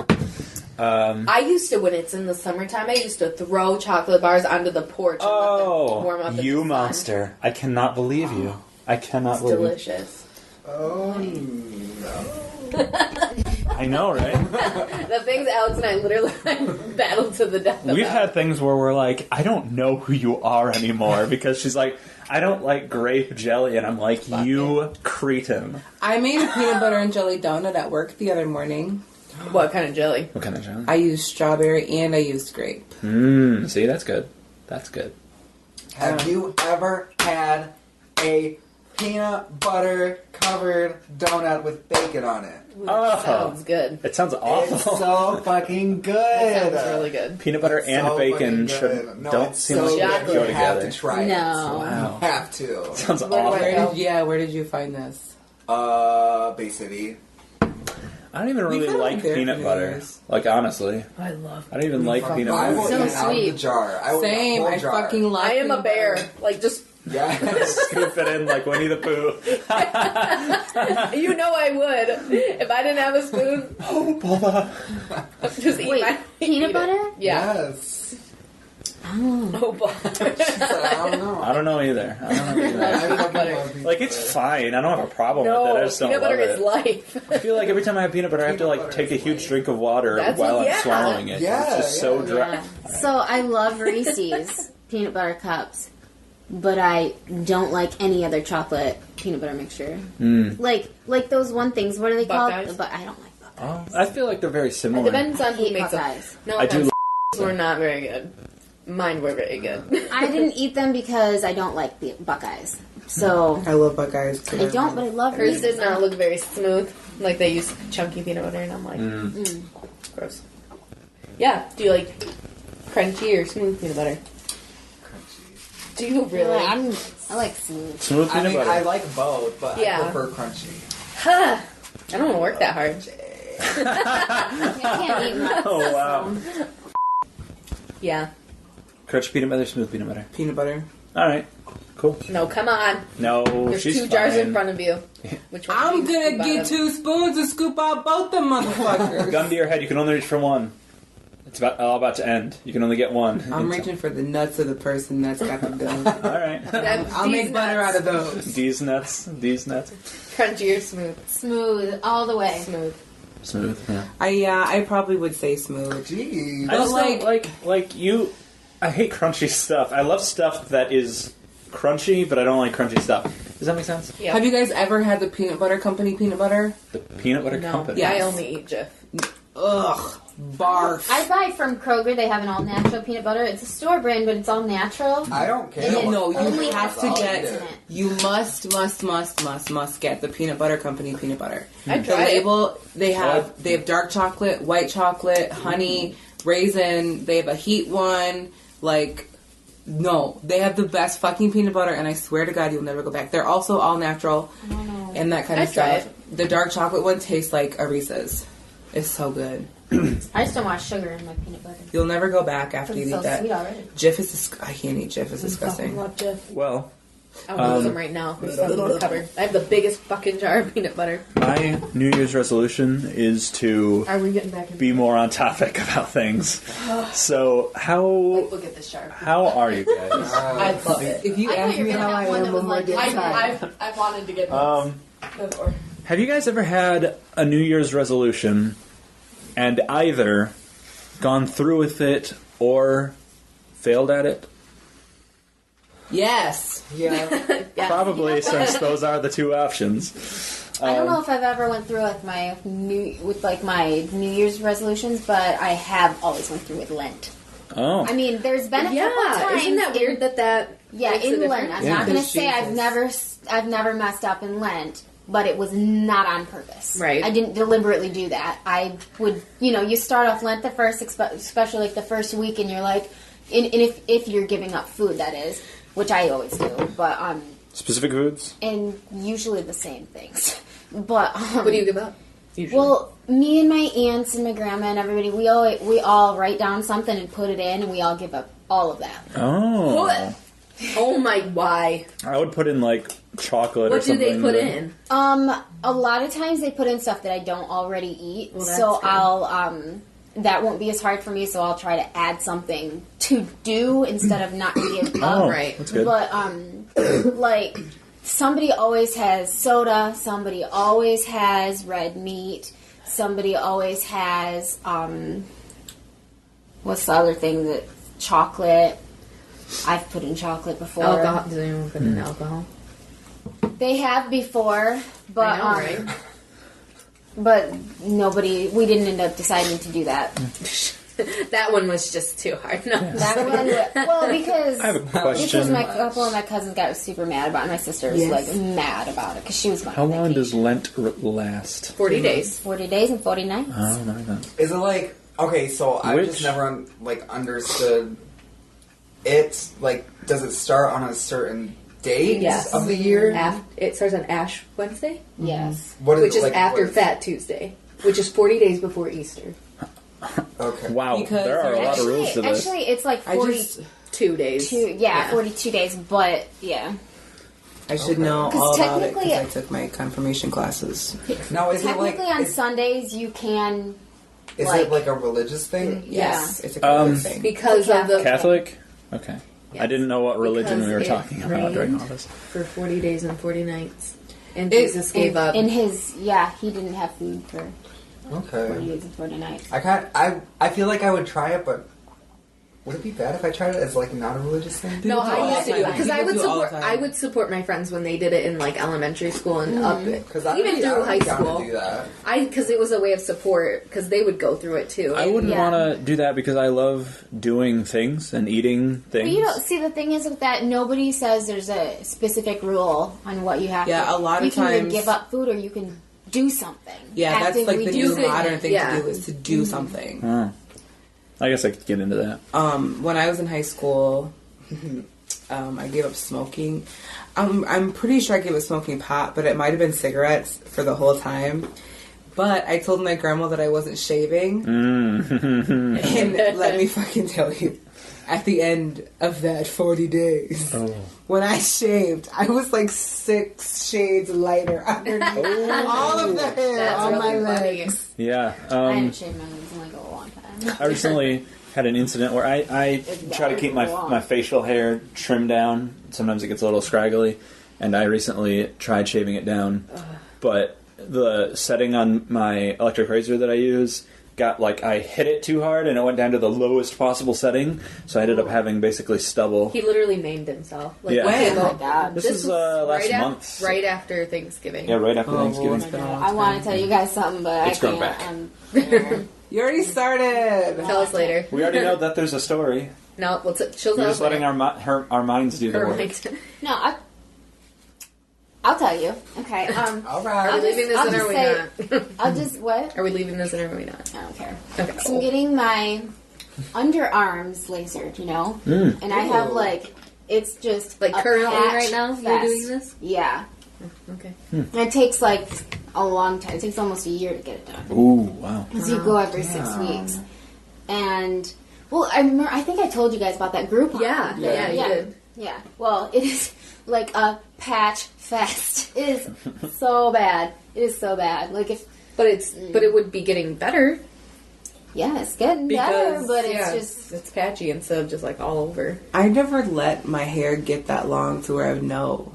I used to, when it's in the summertime, I used to throw chocolate bars onto the porch and let them warm up in you the sun. monster! I cannot believe you. I cannot It's believe. delicious. Oh no. I know, right? The things Alex and I literally battled to the death We've about. had things where we're like, I don't know who you are anymore because she's like, I don't like grape jelly, and I'm like, you cretin. I made a peanut butter and jelly donut at work the other morning. What kind of jelly? What kind of jelly? I used strawberry and I used grape. See, that's good. That's good. Have you ever had a peanut butter covered donut with bacon on it? Oh, Sounds good. it sounds It's awful. so fucking good. That sounds really good. Peanut butter and So bacon fucking good. should No, don't it's seem so like they good. go You have together. to try it. No. Wow, You have to. sounds Where do I awful. go? Where did you find this? Bay City. I don't even really kinda like like peanut butter. Bears. Like, honestly. I love. I don't even like peanut I will butter. So eat out of the sweet. jar. I will eat Same. a whole I jar. fucking love. I am a peanut bear. butter. Like just. Yes. Scoop it in like Winnie the Pooh. You know I would if I didn't have a spoon. Oh, Bubba. Just eat Wait, my peanut eat it. butter? Yeah. Yes. Oh, butter. She said, I don't know. I don't know either. I don't know either. I fucking love peanut Like, it's fine. I don't have a problem with it. I No, just don't peanut love butter it. is life. I feel like every time I have peanut butter, I have to Peanut like butter take a is huge life. drink of water That's while what- I'm yeah. swallowing it. Yeah, It's just so yeah. dry. Yeah. So I love Reese's peanut butter cups, but I don't like any other chocolate peanut butter mixture. Like those one things. What are they Buckeyes? called? But I don't like Buckeyes. Oh, I feel like they're very It similar. depends on I who hate makes them. Buckeyes. No, I do offense, were not very good. Mine were very good. I didn't eat them because I don't like the Buckeyes. So I love Buckeyes. I don't, but I love Hers Reese's. did not look very smooth. Like they used chunky peanut butter, and I'm like, gross. Yeah. Do you like crunchy or smooth peanut butter? Do you really? I like smooth. Smooth I peanut mean, butter. I like both, but Yeah. I prefer crunchy. Huh. I don't want to work that hard. I can't eat much. Oh, wow. Yeah. Crunchy peanut butter, smooth peanut butter. Peanut butter. All right. Cool. No, come on. No, There's she's two jars fine. in front of you. Which one? I'm do you gonna scoop out get of? 2 spoons and scoop out both the motherfuckers. Gun to your head. You can only reach for one. It's all about to end. You can only get one. I'm reaching for the nuts of the person that's got the gun. All right. That's I'll these make butter nuts. out of those. These nuts. These nuts. Crunchy or smooth? Smooth all the way. Smooth. Smooth. Yeah. I probably would say smooth. Jeez. I just like- don't like you. I hate crunchy stuff. I love stuff that is crunchy, but I don't like crunchy stuff. Does that make sense? Yeah. Have you guys ever had the peanut butter company peanut butter? The peanut butter No. company. Yeah. I only eat Jif. Ugh, barf. I buy from Kroger. They have an all natural peanut butter. It's a store brand, but it's all natural. I don't care. No, you Only have to I'll get. eat it. You must get the peanut butter company peanut butter. I The tried it. label they have dark chocolate, white chocolate, honey, raisin. They have a heat one. Like, no, they have the best fucking peanut butter, and I swear to God, you'll never go back. They're also all natural and that kind of I'd try stuff. The dark chocolate one tastes like a Reese's. It's so good. I just don't want sugar in my peanut butter. You'll never go back after you It's eat so that. sweet already. Jif is. I can't eat Jif. It's I disgusting. love Jif. Well, I'll use them right now. There's stuff in the cupboard. I have the biggest fucking jar of peanut butter. my New Year's resolution is to Are we getting back in? be more on topic about things. So Look at this jar. how are you guys? I love it. If you I thought ask you were me gonna how I have one am that one was more like day time. I wanted to get this before. Have you guys ever had a New Year's resolution and either gone through with it or failed at it? Yes. Yeah. Probably, since those are the two options. I don't know if I've ever went through with my my New Year's resolutions, but I have always went through with Lent. Oh. I mean, there's been a couple Yeah, times. isn't that weird that Yeah, makes a in Lent. difference? I'm Yeah. not gonna Because say Jesus. I've never messed up in Lent, but it was not on purpose. Right. I didn't deliberately do that. I would, you start off Lent the first, especially like the first week, and you're like, and if you're giving up food, that is, which I always do, but Specific foods? and usually the same things. But What do you give up? Usually. well, me and my aunts and my grandma and everybody, we all write down something and put it in, and we all give up all of that. Oh. Oh my, why? I would put in like chocolate or What do something. they put in? A lot of times they put in stuff that I don't already eat, Well, that's so good. I'll that won't be as hard for me. So I'll try to add something to do instead of not give up. Oh, Right. that's good. But like somebody always has soda, somebody always has red meat, somebody always has what's the other thing that chocolate. I've put in chocolate before. Alcohol. Does anyone put in alcohol? They have before, but I know, right? but nobody. We didn't end up deciding to do that. That one was just too hard. No. That one, well, because I have a because question. a couple of my cousins got super mad about it. My sister was Yes. like mad about it because she was going How on long does vacation. Lent last? 40 days. 40 days and 40 nights. Oh, my God. Is it like okay? So I Which- just never understood. It's like, does it start on a certain date Yes. of the year? It starts on Ash Wednesday, Yes. What is which it, is like, after what is- Fat Tuesday. which is 40 days before Easter. Okay. Wow, Because there are a lot of rules to this. Actually, it's like 2 days. 42 days, but yeah. I should know all about it because I took my confirmation classes. Now, is Technically, it like on Sundays you can. is it like a religious thing? Yes, it's a Catholic thing. Because of the Catholic? Okay. Yes. I didn't know what religion Because we were it talking about during all this. for 40 days and 40 nights. And Jesus gave up. In his, he didn't have food for 40 Okay. days and 40 nights. I feel like I would try it, but would it be bad if I tried it as like not a religious thing? No, I used to do it because I would People do all the support. time. I would support my friends when they did it in like elementary school and up it, Because even through high school. To do that. Because it was a way of support because they would go through it too. I wouldn't Yeah. want to do that because I love doing things and eating things. But you don't see the thing is with that nobody says there's a specific rule on what you have to. Yeah, a lot of you can either times- give up food or you can do something. Yeah, that's like Actively the do new something. modern thing Yeah. to do is to do something. Oh. I guess I could get into that. When I was in high school, I gave up smoking. I'm pretty sure I gave up smoking pot, but it might have been cigarettes for the whole time. But I told my grandma that I wasn't shaving, and let me fucking tell you, at the end of that 40 days, when I shaved, I was like 6 shades lighter underneath all of the hair That's on really my funny. legs. Yeah. I haven't shaved my legs in like a long time. I recently had an incident where I try to keep my facial hair trimmed down. Sometimes it gets a little scraggly, and I recently tried shaving it down, but the setting on my electric razor that I use got like I hit it too hard and it went down to the lowest possible setting, so I ended up having basically stubble. He literally maimed himself. Like, Yeah. when? Oh my god. This is last month. Right after Thanksgiving. Yeah, right after Thanksgiving. it's been a long I want to tell you guys something, but It's I grown can't. back. You already started. Tell us later. We already know that there's a story. No, she'll We're tell just us later. letting our minds do the Her work. mind. No, I'll tell you. Okay. All Are right. we leaving this I'll in or are just we not? I'll just what? Are we leaving this in or are we not? I don't care. Okay. So I'm getting my underarms lasered, you know, and I have like it's just Like a currently patch right now you're fest. doing this? Yeah, Okay. and it takes like a long time. It takes almost a year to get it done Ooh, wow. because you go every 6 weeks. And well, I think I told you guys about that group. Yeah, you did. Yeah. Well, it is like a patch fest. It is so bad. It is so bad. Like if But it would be getting better yeah, it's getting better, but it's just it's patchy instead of just like all over. I never let my hair get that long to where I would know.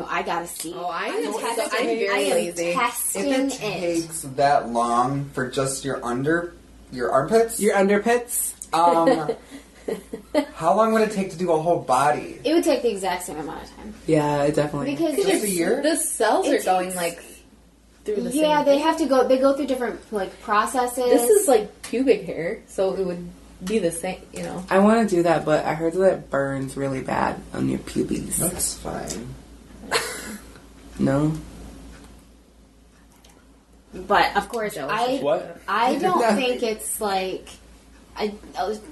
I gotta see. Oh, I'm I very am lazy. testing If it takes that long for just your armpits, Your underpits? how long would it take to do a whole body? It would take the exact same amount of time Yeah, it definitely. because Just a year? The cells It are going takes- like through the same yeah, they thing. have to go. They go through different like processes. This is like pubic hair, so it would be the same, you know. I want to do that, but I heard that it burns really bad on your pubes. That's fine. No? but of course, What? I don't think it's like. I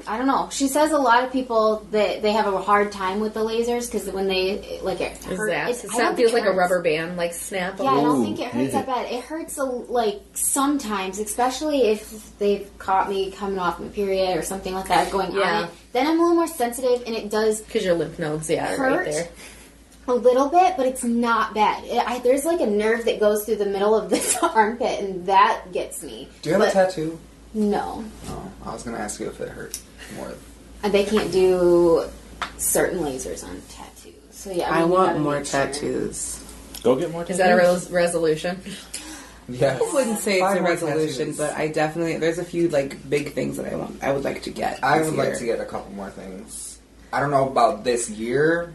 don't know. She says a lot of people that they have a hard time with the lasers because when they like it Is hurt, that? I It don't feels think like it a hurts. rubber band, like snap. Yeah, I don't Ooh, think it hurts is that it? bad. It hurts like sometimes, especially if they've caught me coming off my period or something like that going Yeah. on it. Then I'm a little more sensitive, and it does Because your lymph nodes, are hurt right there. a little bit, but it's not bad. There's like a nerve that goes through the middle of this armpit, and that gets me. Do you have a But tattoo? No, Oh, I was gonna ask you if it hurt more. they can't do certain lasers on tattoos. So yeah, I you want gotta more make sure. tattoos. Go get more Is that a resolution? Yes. I wouldn't say it's Five a more resolution, tattoos. but I definitely there's a few like big things that I would like to get. I this would like year. to get a couple more things. I don't know about this year,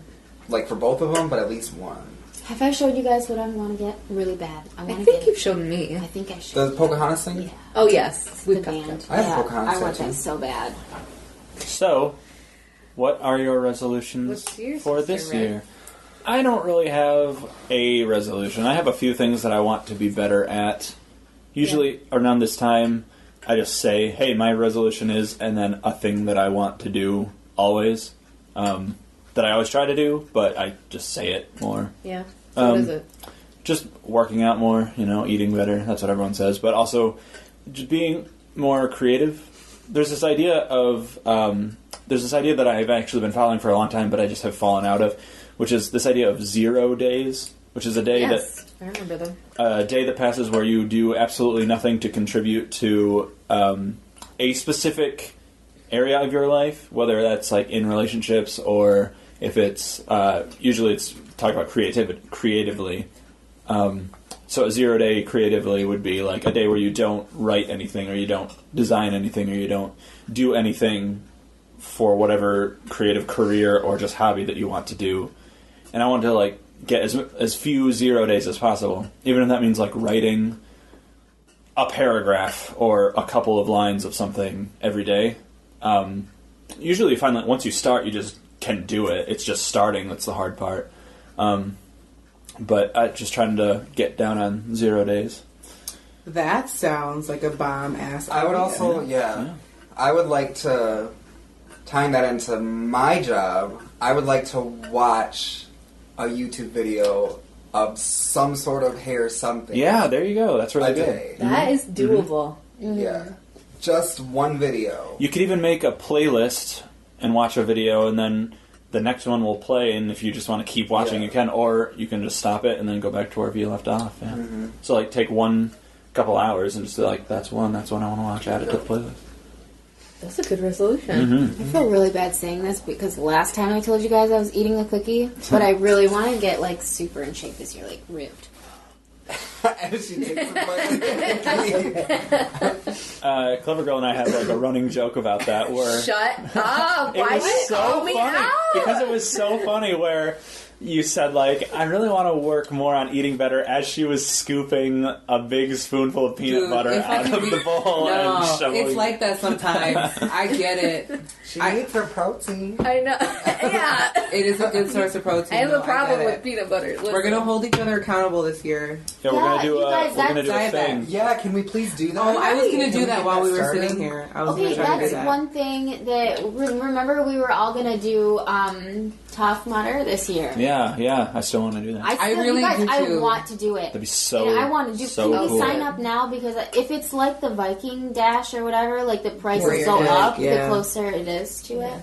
like for both of them, but at least one. Have I showed you guys what I want to get really bad? I I want to think get. you've shown me. I think I should. The Pocahontas thing? Yeah. Oh yes, The we've talked band. about I have yeah, Pocahontas I want tattoo. that so bad. So, what are your resolutions What's yours, for Mr. this Red? year? I don't really have a resolution. I have a few things that I want to be better at. Usually around this time, I just say, hey, my resolution is, and then a thing that I want to do always. That I always try to do, but I just say it more. Yeah. So what Um, is it? just working out more, eating better. That's what everyone says. But also just being more creative. There's this idea that I've actually been following for a long time, but I just have fallen out of, which is this idea of 0 days, which is a day I remember them. A day that passes where you do absolutely nothing to contribute to a specific area of your life, whether that's like in relationships or if it's usually it's talk about creatively. So a 0 day creatively would be like a day where you don't write anything, or you don't design anything, or you don't do anything for whatever creative career or just hobby that you want to do. And I want to like get as few 0 days as possible, even if that means like writing a paragraph or a couple of lines of something every day. Usually you find that once you start, you just can do it. It's just starting that's the hard part. But just trying to get down on 0 days. That sounds like a bomb-ass I would idea. also, I would like to, tying that into my job, I would like to watch a YouTube video of some sort of hair something. Yeah, there you go. That's really a good. day. That is doable. Yeah. Just one video. You could even make a playlist and watch a video, and then the next one will play, and if you just want to keep watching, you can, or you can just stop it and then go back to wherever you left off. Yeah. Mm-hmm. So, like, take one couple hours and just be like, that's one I want to watch, add it to the playlist. That's a good resolution. Mm-hmm. I feel really bad saying this because last time I told you guys I was eating a cookie, but I really want to get like super in shape this year, like ripped. And she takes a Clever Girl and I had like a running joke about that where Shut up! it Why was did you so call me funny out? because it was so funny where you said like, I really want to work more on eating better, as she was scooping a big spoonful of peanut butter if I out could of be- the bowl and No, shoveling. it's like that sometimes. I get it. She eats her protein. I know. Yeah. It is a good source of protein. I have though, a problem get with it. peanut butter. We're gonna hold each other accountable this year. Yeah, we're gonna Yeah, do you guys, we're gonna do a that's thing. Yeah, can we please do that? Oh, I was gonna Can do we that get while we were started? sitting here. I was Okay, gonna try to do that's that. one thing that remember we were all gonna do Tough Mudder this year. Yeah, I still want to do that. I still, really you guys, do I too. want to do it. That'd be so. And I want to do. so Can we cool. sign up now? Because if it's like the Viking Dash or whatever, like the prices Where go you're up yeah. the closer it is to it.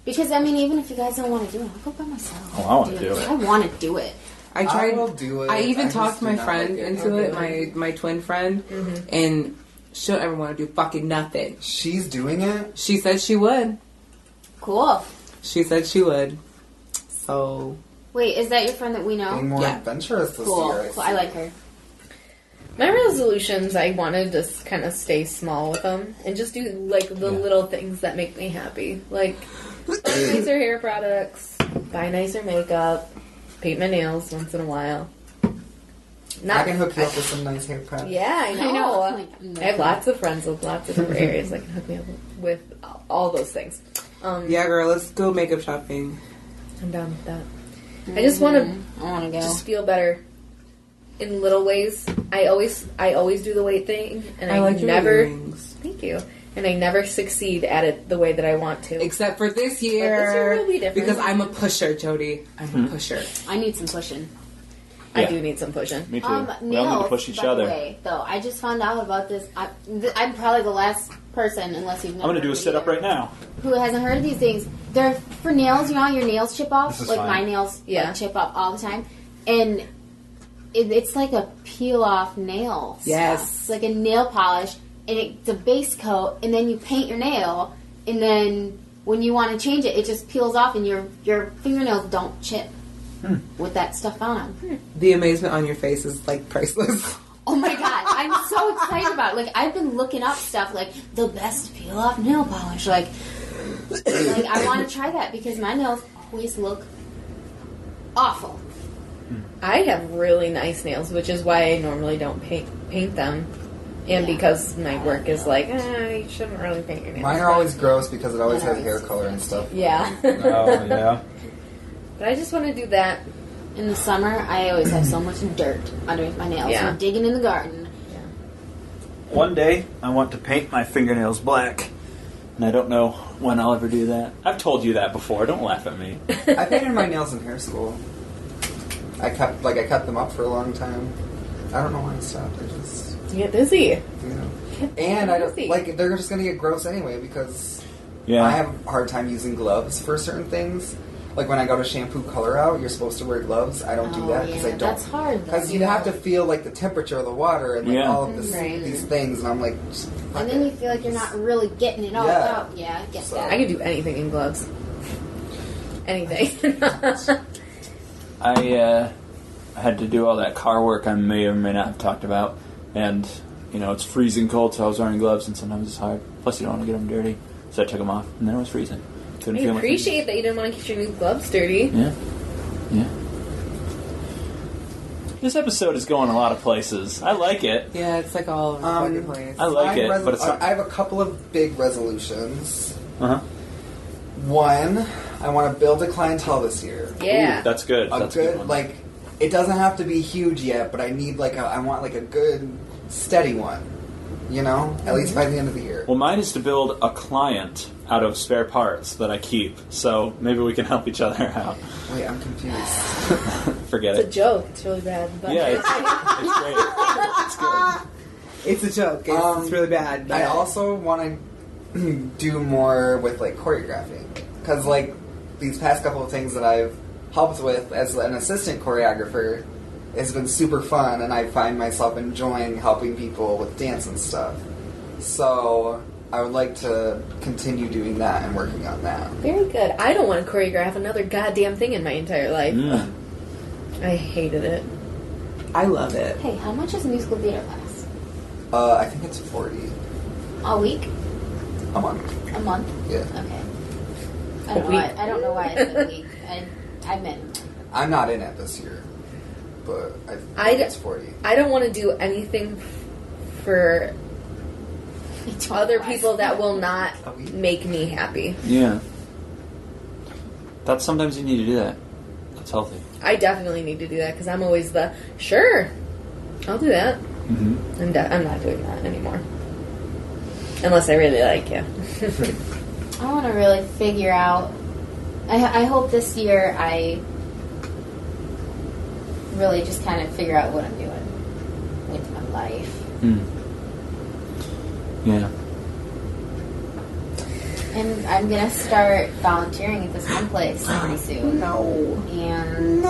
Because I mean, even if you guys don't want to do it, I'll go by myself. Oh, I want to do it. I want to do it. I tried. I will do it. I even I talked just my do not friend like it. into it, my twin friend, and she'll ever want to do fucking nothing. She's doing it? She said she would. Cool. She said she would. So Wait, is that your friend that we know? Being more Yeah. adventurous this Cool. year. Cool. I like her. My resolutions, I wanted to kind of stay small with them and just do like the little things that make me happy, like buy nicer hair products, buy nicer makeup, paint my nails once in a while. I can hook you up with some nice hair products. Yeah, I know. Like, I have lots of friends with lots of different areas that can hook me up with all those things. yeah, girl, let's go makeup shopping. I'm down with that. I just want to I want to go. just feel better in little ways. I always do the weight thing, and I like your never. earrings. Thank you. And I never succeed at it the way that I want to. Except for this year. But this year will be different. Because I'm a pusher, Jody. I'm a pusher. I need some pushing. I Yeah. do need some pushing. Me too. We all need Nails, to push each by other. the way, though, I just found out about this. I'm probably the last person, unless you've never I'm gonna do a heard sit up either, right now. who hasn't heard of these things. They're for nails. You know how your nails chip off? This is Like fine. my nails Yeah. like, chip off all the time. And it's like a peel-off nail. Yes. stuff. It's like a nail polish, and it's a base coat, and then you paint your nail, and then when you want to change it, it just peels off, and your fingernails don't chip with that stuff on them. The amazement on your face is like priceless. Oh my god, I'm so excited about it. Like, I've been looking up stuff like the best peel off nail polish. Like I want to try that because my nails always look awful. I have really nice nails, which is why I normally don't paint them. And because my work is like, you shouldn't really paint your nails. Mine are always gross because it always Mine are has hair always color and stuff. Yeah. Oh yeah. But I just want to do that. In the summer, I always have so much dirt underneath my nails. Yeah. I'm digging in the garden. One day, I want to paint my fingernails black, and I don't know when I'll ever do that. I've told you that before. Don't laugh at me. I painted my nails in hair school. I kept them up for a long time. I don't know why I stopped. I just You get busy. and I don't like they're just gonna get gross anyway because I have a hard time using gloves for certain things. Like when I go to shampoo color out, you're supposed to wear gloves. I don't do that because I don't. That's hard. Because you have to feel like the temperature of the water and like all of these things, and I'm like, and then you feel like you're not really getting it all out. Yeah, I get that. I can do anything in gloves. Anything. I had to do all that car work I may or may not have talked about, and it's freezing cold, so I was wearing gloves, and sometimes it's hard. Plus, you don't want to get them dirty, so I took them off, and then it was freezing. I appreciate that you didn't want to keep your new gloves dirty. Yeah. This episode is going a lot of places. I like it. Yeah, it's like all over the fucking place. I like it, but it's not... I have a couple of big resolutions. Uh-huh. One, I want to build a clientele this year. Yeah. Ooh, that's good. That's a good one. Like, it doesn't have to be huge yet, but I need I want a good, steady one. At least by the end of the year. Well, mine is to build a client out of spare parts that I keep, so maybe we can help each other out. Wait, I'm confused. Forget It's a joke. It's really bad. But Yeah, it's great. It's good. It's a joke. It's really bad. I also want to do more with choreographing because these past couple of things that I've helped with as an assistant choreographer has been super fun, and I find myself enjoying helping people with dance and stuff. So I would like to continue doing that and working on that. Very good. I don't want to choreograph another goddamn thing in my entire life. I hated it. I love it. Hey, how much is musical theater class? I think it's 40 A week? a month. A month? Yeah. Okay. I don't know why it's a week. I meant. I'm not in it this year, but I think it's 40. I don't want to do anything for other people that will not make me happy. Yeah. Sometimes you need to do that. That's healthy. I definitely need to do that because I'm always sure, I'll do that. Mm-hmm. I'm not doing that anymore. Unless I really like you. I want to really figure out. I hope this year I really just kind of figure out what I'm doing with my life. Yeah. And I'm going to start volunteering at this one place pretty soon. No. And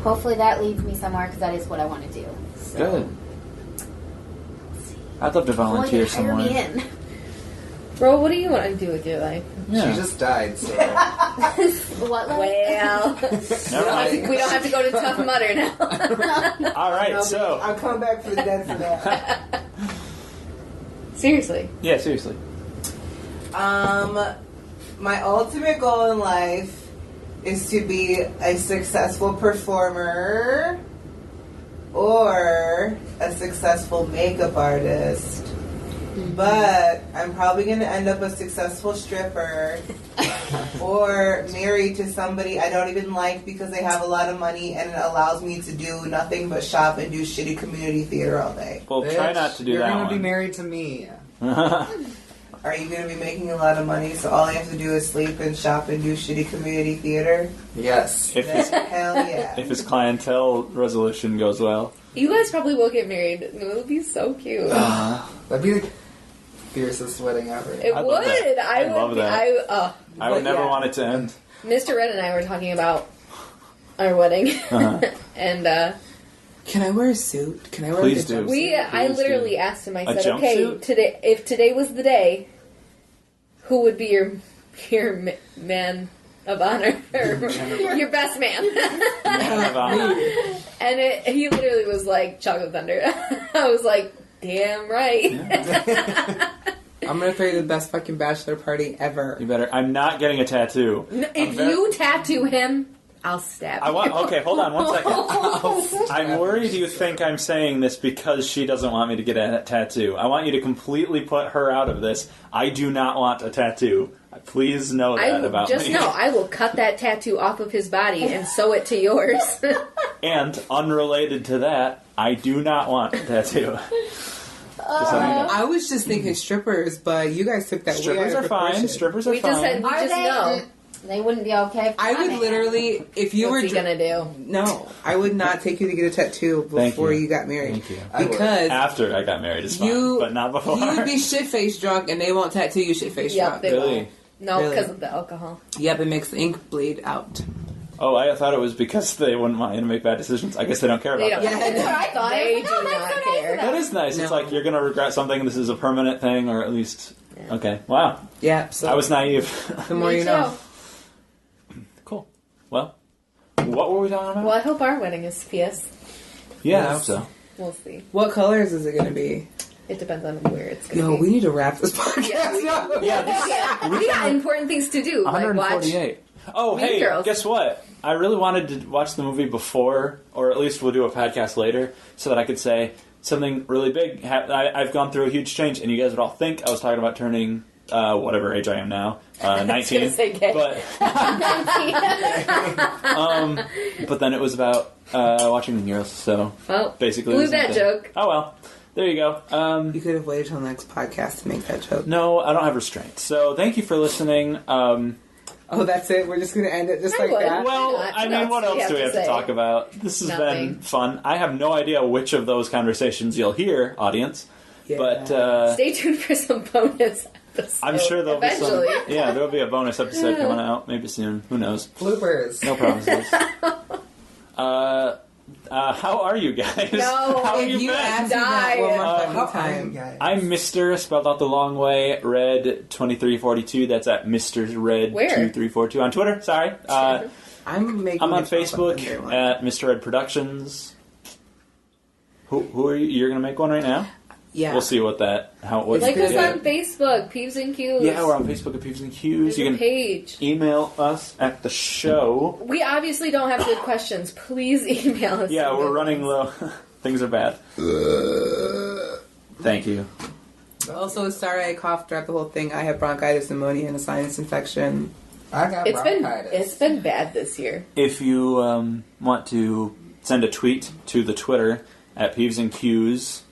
hopefully that leads me somewhere because that is what I want to do. So. Good. I'd love to volunteer somewhere. Hire me in. Bro, what do you want to do with your life? Yeah. She just died, so... What life? Well, Never mind. we don't have to go to Tough Mudder now. All right, so... I'll come back for the dead for that. Seriously. Yeah, seriously. My ultimate goal in life is to be a successful performer or a successful makeup artist. But I'm probably going to end up a successful stripper or married to somebody I don't even like because they have a lot of money and it allows me to do nothing but shop and do shitty community theater all day. Well, try not to do You're that gonna one. be married to me. Are you going to be making a lot of money so all I have to do is sleep and shop and do shitty community theater? Yes. If his, Hell yeah. if his clientele resolution goes well. You guys probably will get married. It would be so cute. That'd be the fiercest wedding ever. It I'd would. love that. I I'd would. love that. I would never want it to end. Mr. Red and I were talking about our wedding, and Can I wear a suit? Can I wear Please a do. jumpsuit? I literally asked him. I A said, "Okay, jumpsuit? if today was the day, who would be your man of honor, or your best man?" And he literally was like, "Chocolate Thunder." I was like, "Damn right." I'm gonna throw you the best fucking bachelor party ever. You better. I'm not getting a tattoo. If you tattoo him, I'll stab you. Okay, hold on 1 second. I'm worried you think I'm saying this because she doesn't want me to get a tattoo. I want you to completely put her out of this. I do not want a tattoo. Please know that about just me. know, I will cut that tattoo off of his body and sew it to yours. And unrelated to that, I do not want a tattoo. Just so you know. I was just thinking strippers, but you guys took that way out Strippers of are fine. proportion. Strippers are we fine. just know. They wouldn't be okay. I would literally, if you What's were he gonna do? No, I would not take you to get a tattoo before you got married. Thank you. Because after I got married is fine, but not before. You would be shit-faced drunk, and they won't tattoo you shit-faced Yep, drunk. they Really? won't. No, Really? because of the alcohol. Yep, it makes the ink bleed out. Oh, I thought it was because they wouldn't want you to make bad decisions. I guess they don't care about They don't. that. That's what I thought. They I was like, do oh, not that's so nice care. of them. That is nice. It's No. like you're going to regret something. This is a permanent thing, or at least... Okay. Wow. Yeah, so I was naive. the more Me you too. know. Cool. Well, what were we talking about? Well, I hope our wedding is PS. Yeah, I hope so. We'll see. What colors is it going to be? It depends on where it's going to Yo, be. we need to wrap this podcast up. Yeah, we got important things to do. Like watch. 148. Oh, Mean hey, Girls. guess what? I really wanted to watch the movie before, or at least we'll do a podcast later, so that I could say something really big. I've gone through a huge change, and you guys would all think I was talking about turning whatever age I am now, 19. gonna say gay. But but then it was about watching Mean Girls, so Well, basically blew the same that thing. joke. Oh well, there you go. You could have waited till the next podcast to make that joke. No, I don't have restraint. So thank you for listening. Oh, that's it? We're just going to end it just I like would. that? Well, What I mean, what else do we have to say? talk about? This has Nothing. been fun. I have no idea which of those conversations you'll hear, audience. Yeah. But Stay tuned for some bonus episodes. I'm sure there'll eventually. be some. Yeah, there'll be a bonus episode coming out maybe soon. Who knows? Bloopers. No promises. How are you guys? No, How If you you been? ask me that one more How fucking are you time. guys? I'm Mr. spelled out the long way, Red 2342. That's at Mr. Red Where? 2342 on Twitter. Sorry. I'm making I'm on it pop up Facebook day one. at Mr. Red Productions. Who are you? You're gonna make one right now? Yeah. We'll see what that how what's Like us yeah. on Facebook, Peeves and Qs. Yeah, we're on Facebook at Peeves and Qs. There's You a can page. email us at the show. We obviously don't have good questions. Please email us. Yeah, some we're good running ones. low. Things are bad. Thank you. Also, sorry I coughed throughout the whole thing. I have bronchitis, pneumonia, and a sinus infection. I got bronchitis. It's been bad this year. If you want to send a tweet to the Twitter at Peeves and Qs,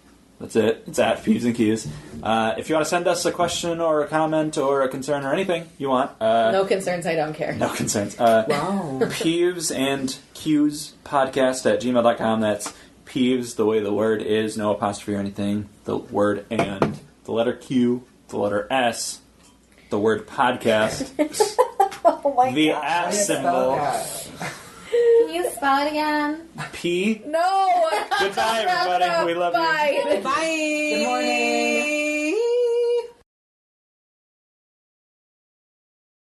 that's it. It's at Peeves and Qs. If you want to send us a question or a comment or a concern or anything you want, No concerns. I don't care. no concerns. Wow. Peeves and Qs podcast at gmail.com. That's Peeves, the way the word is, no apostrophe or anything. The word and the letter Q, the letter S, the word podcast, Oh my the god. at Spell symbol, that. Can you spell it again? P. No. Goodbye, everybody. We love you. Bye. Bye. Good morning.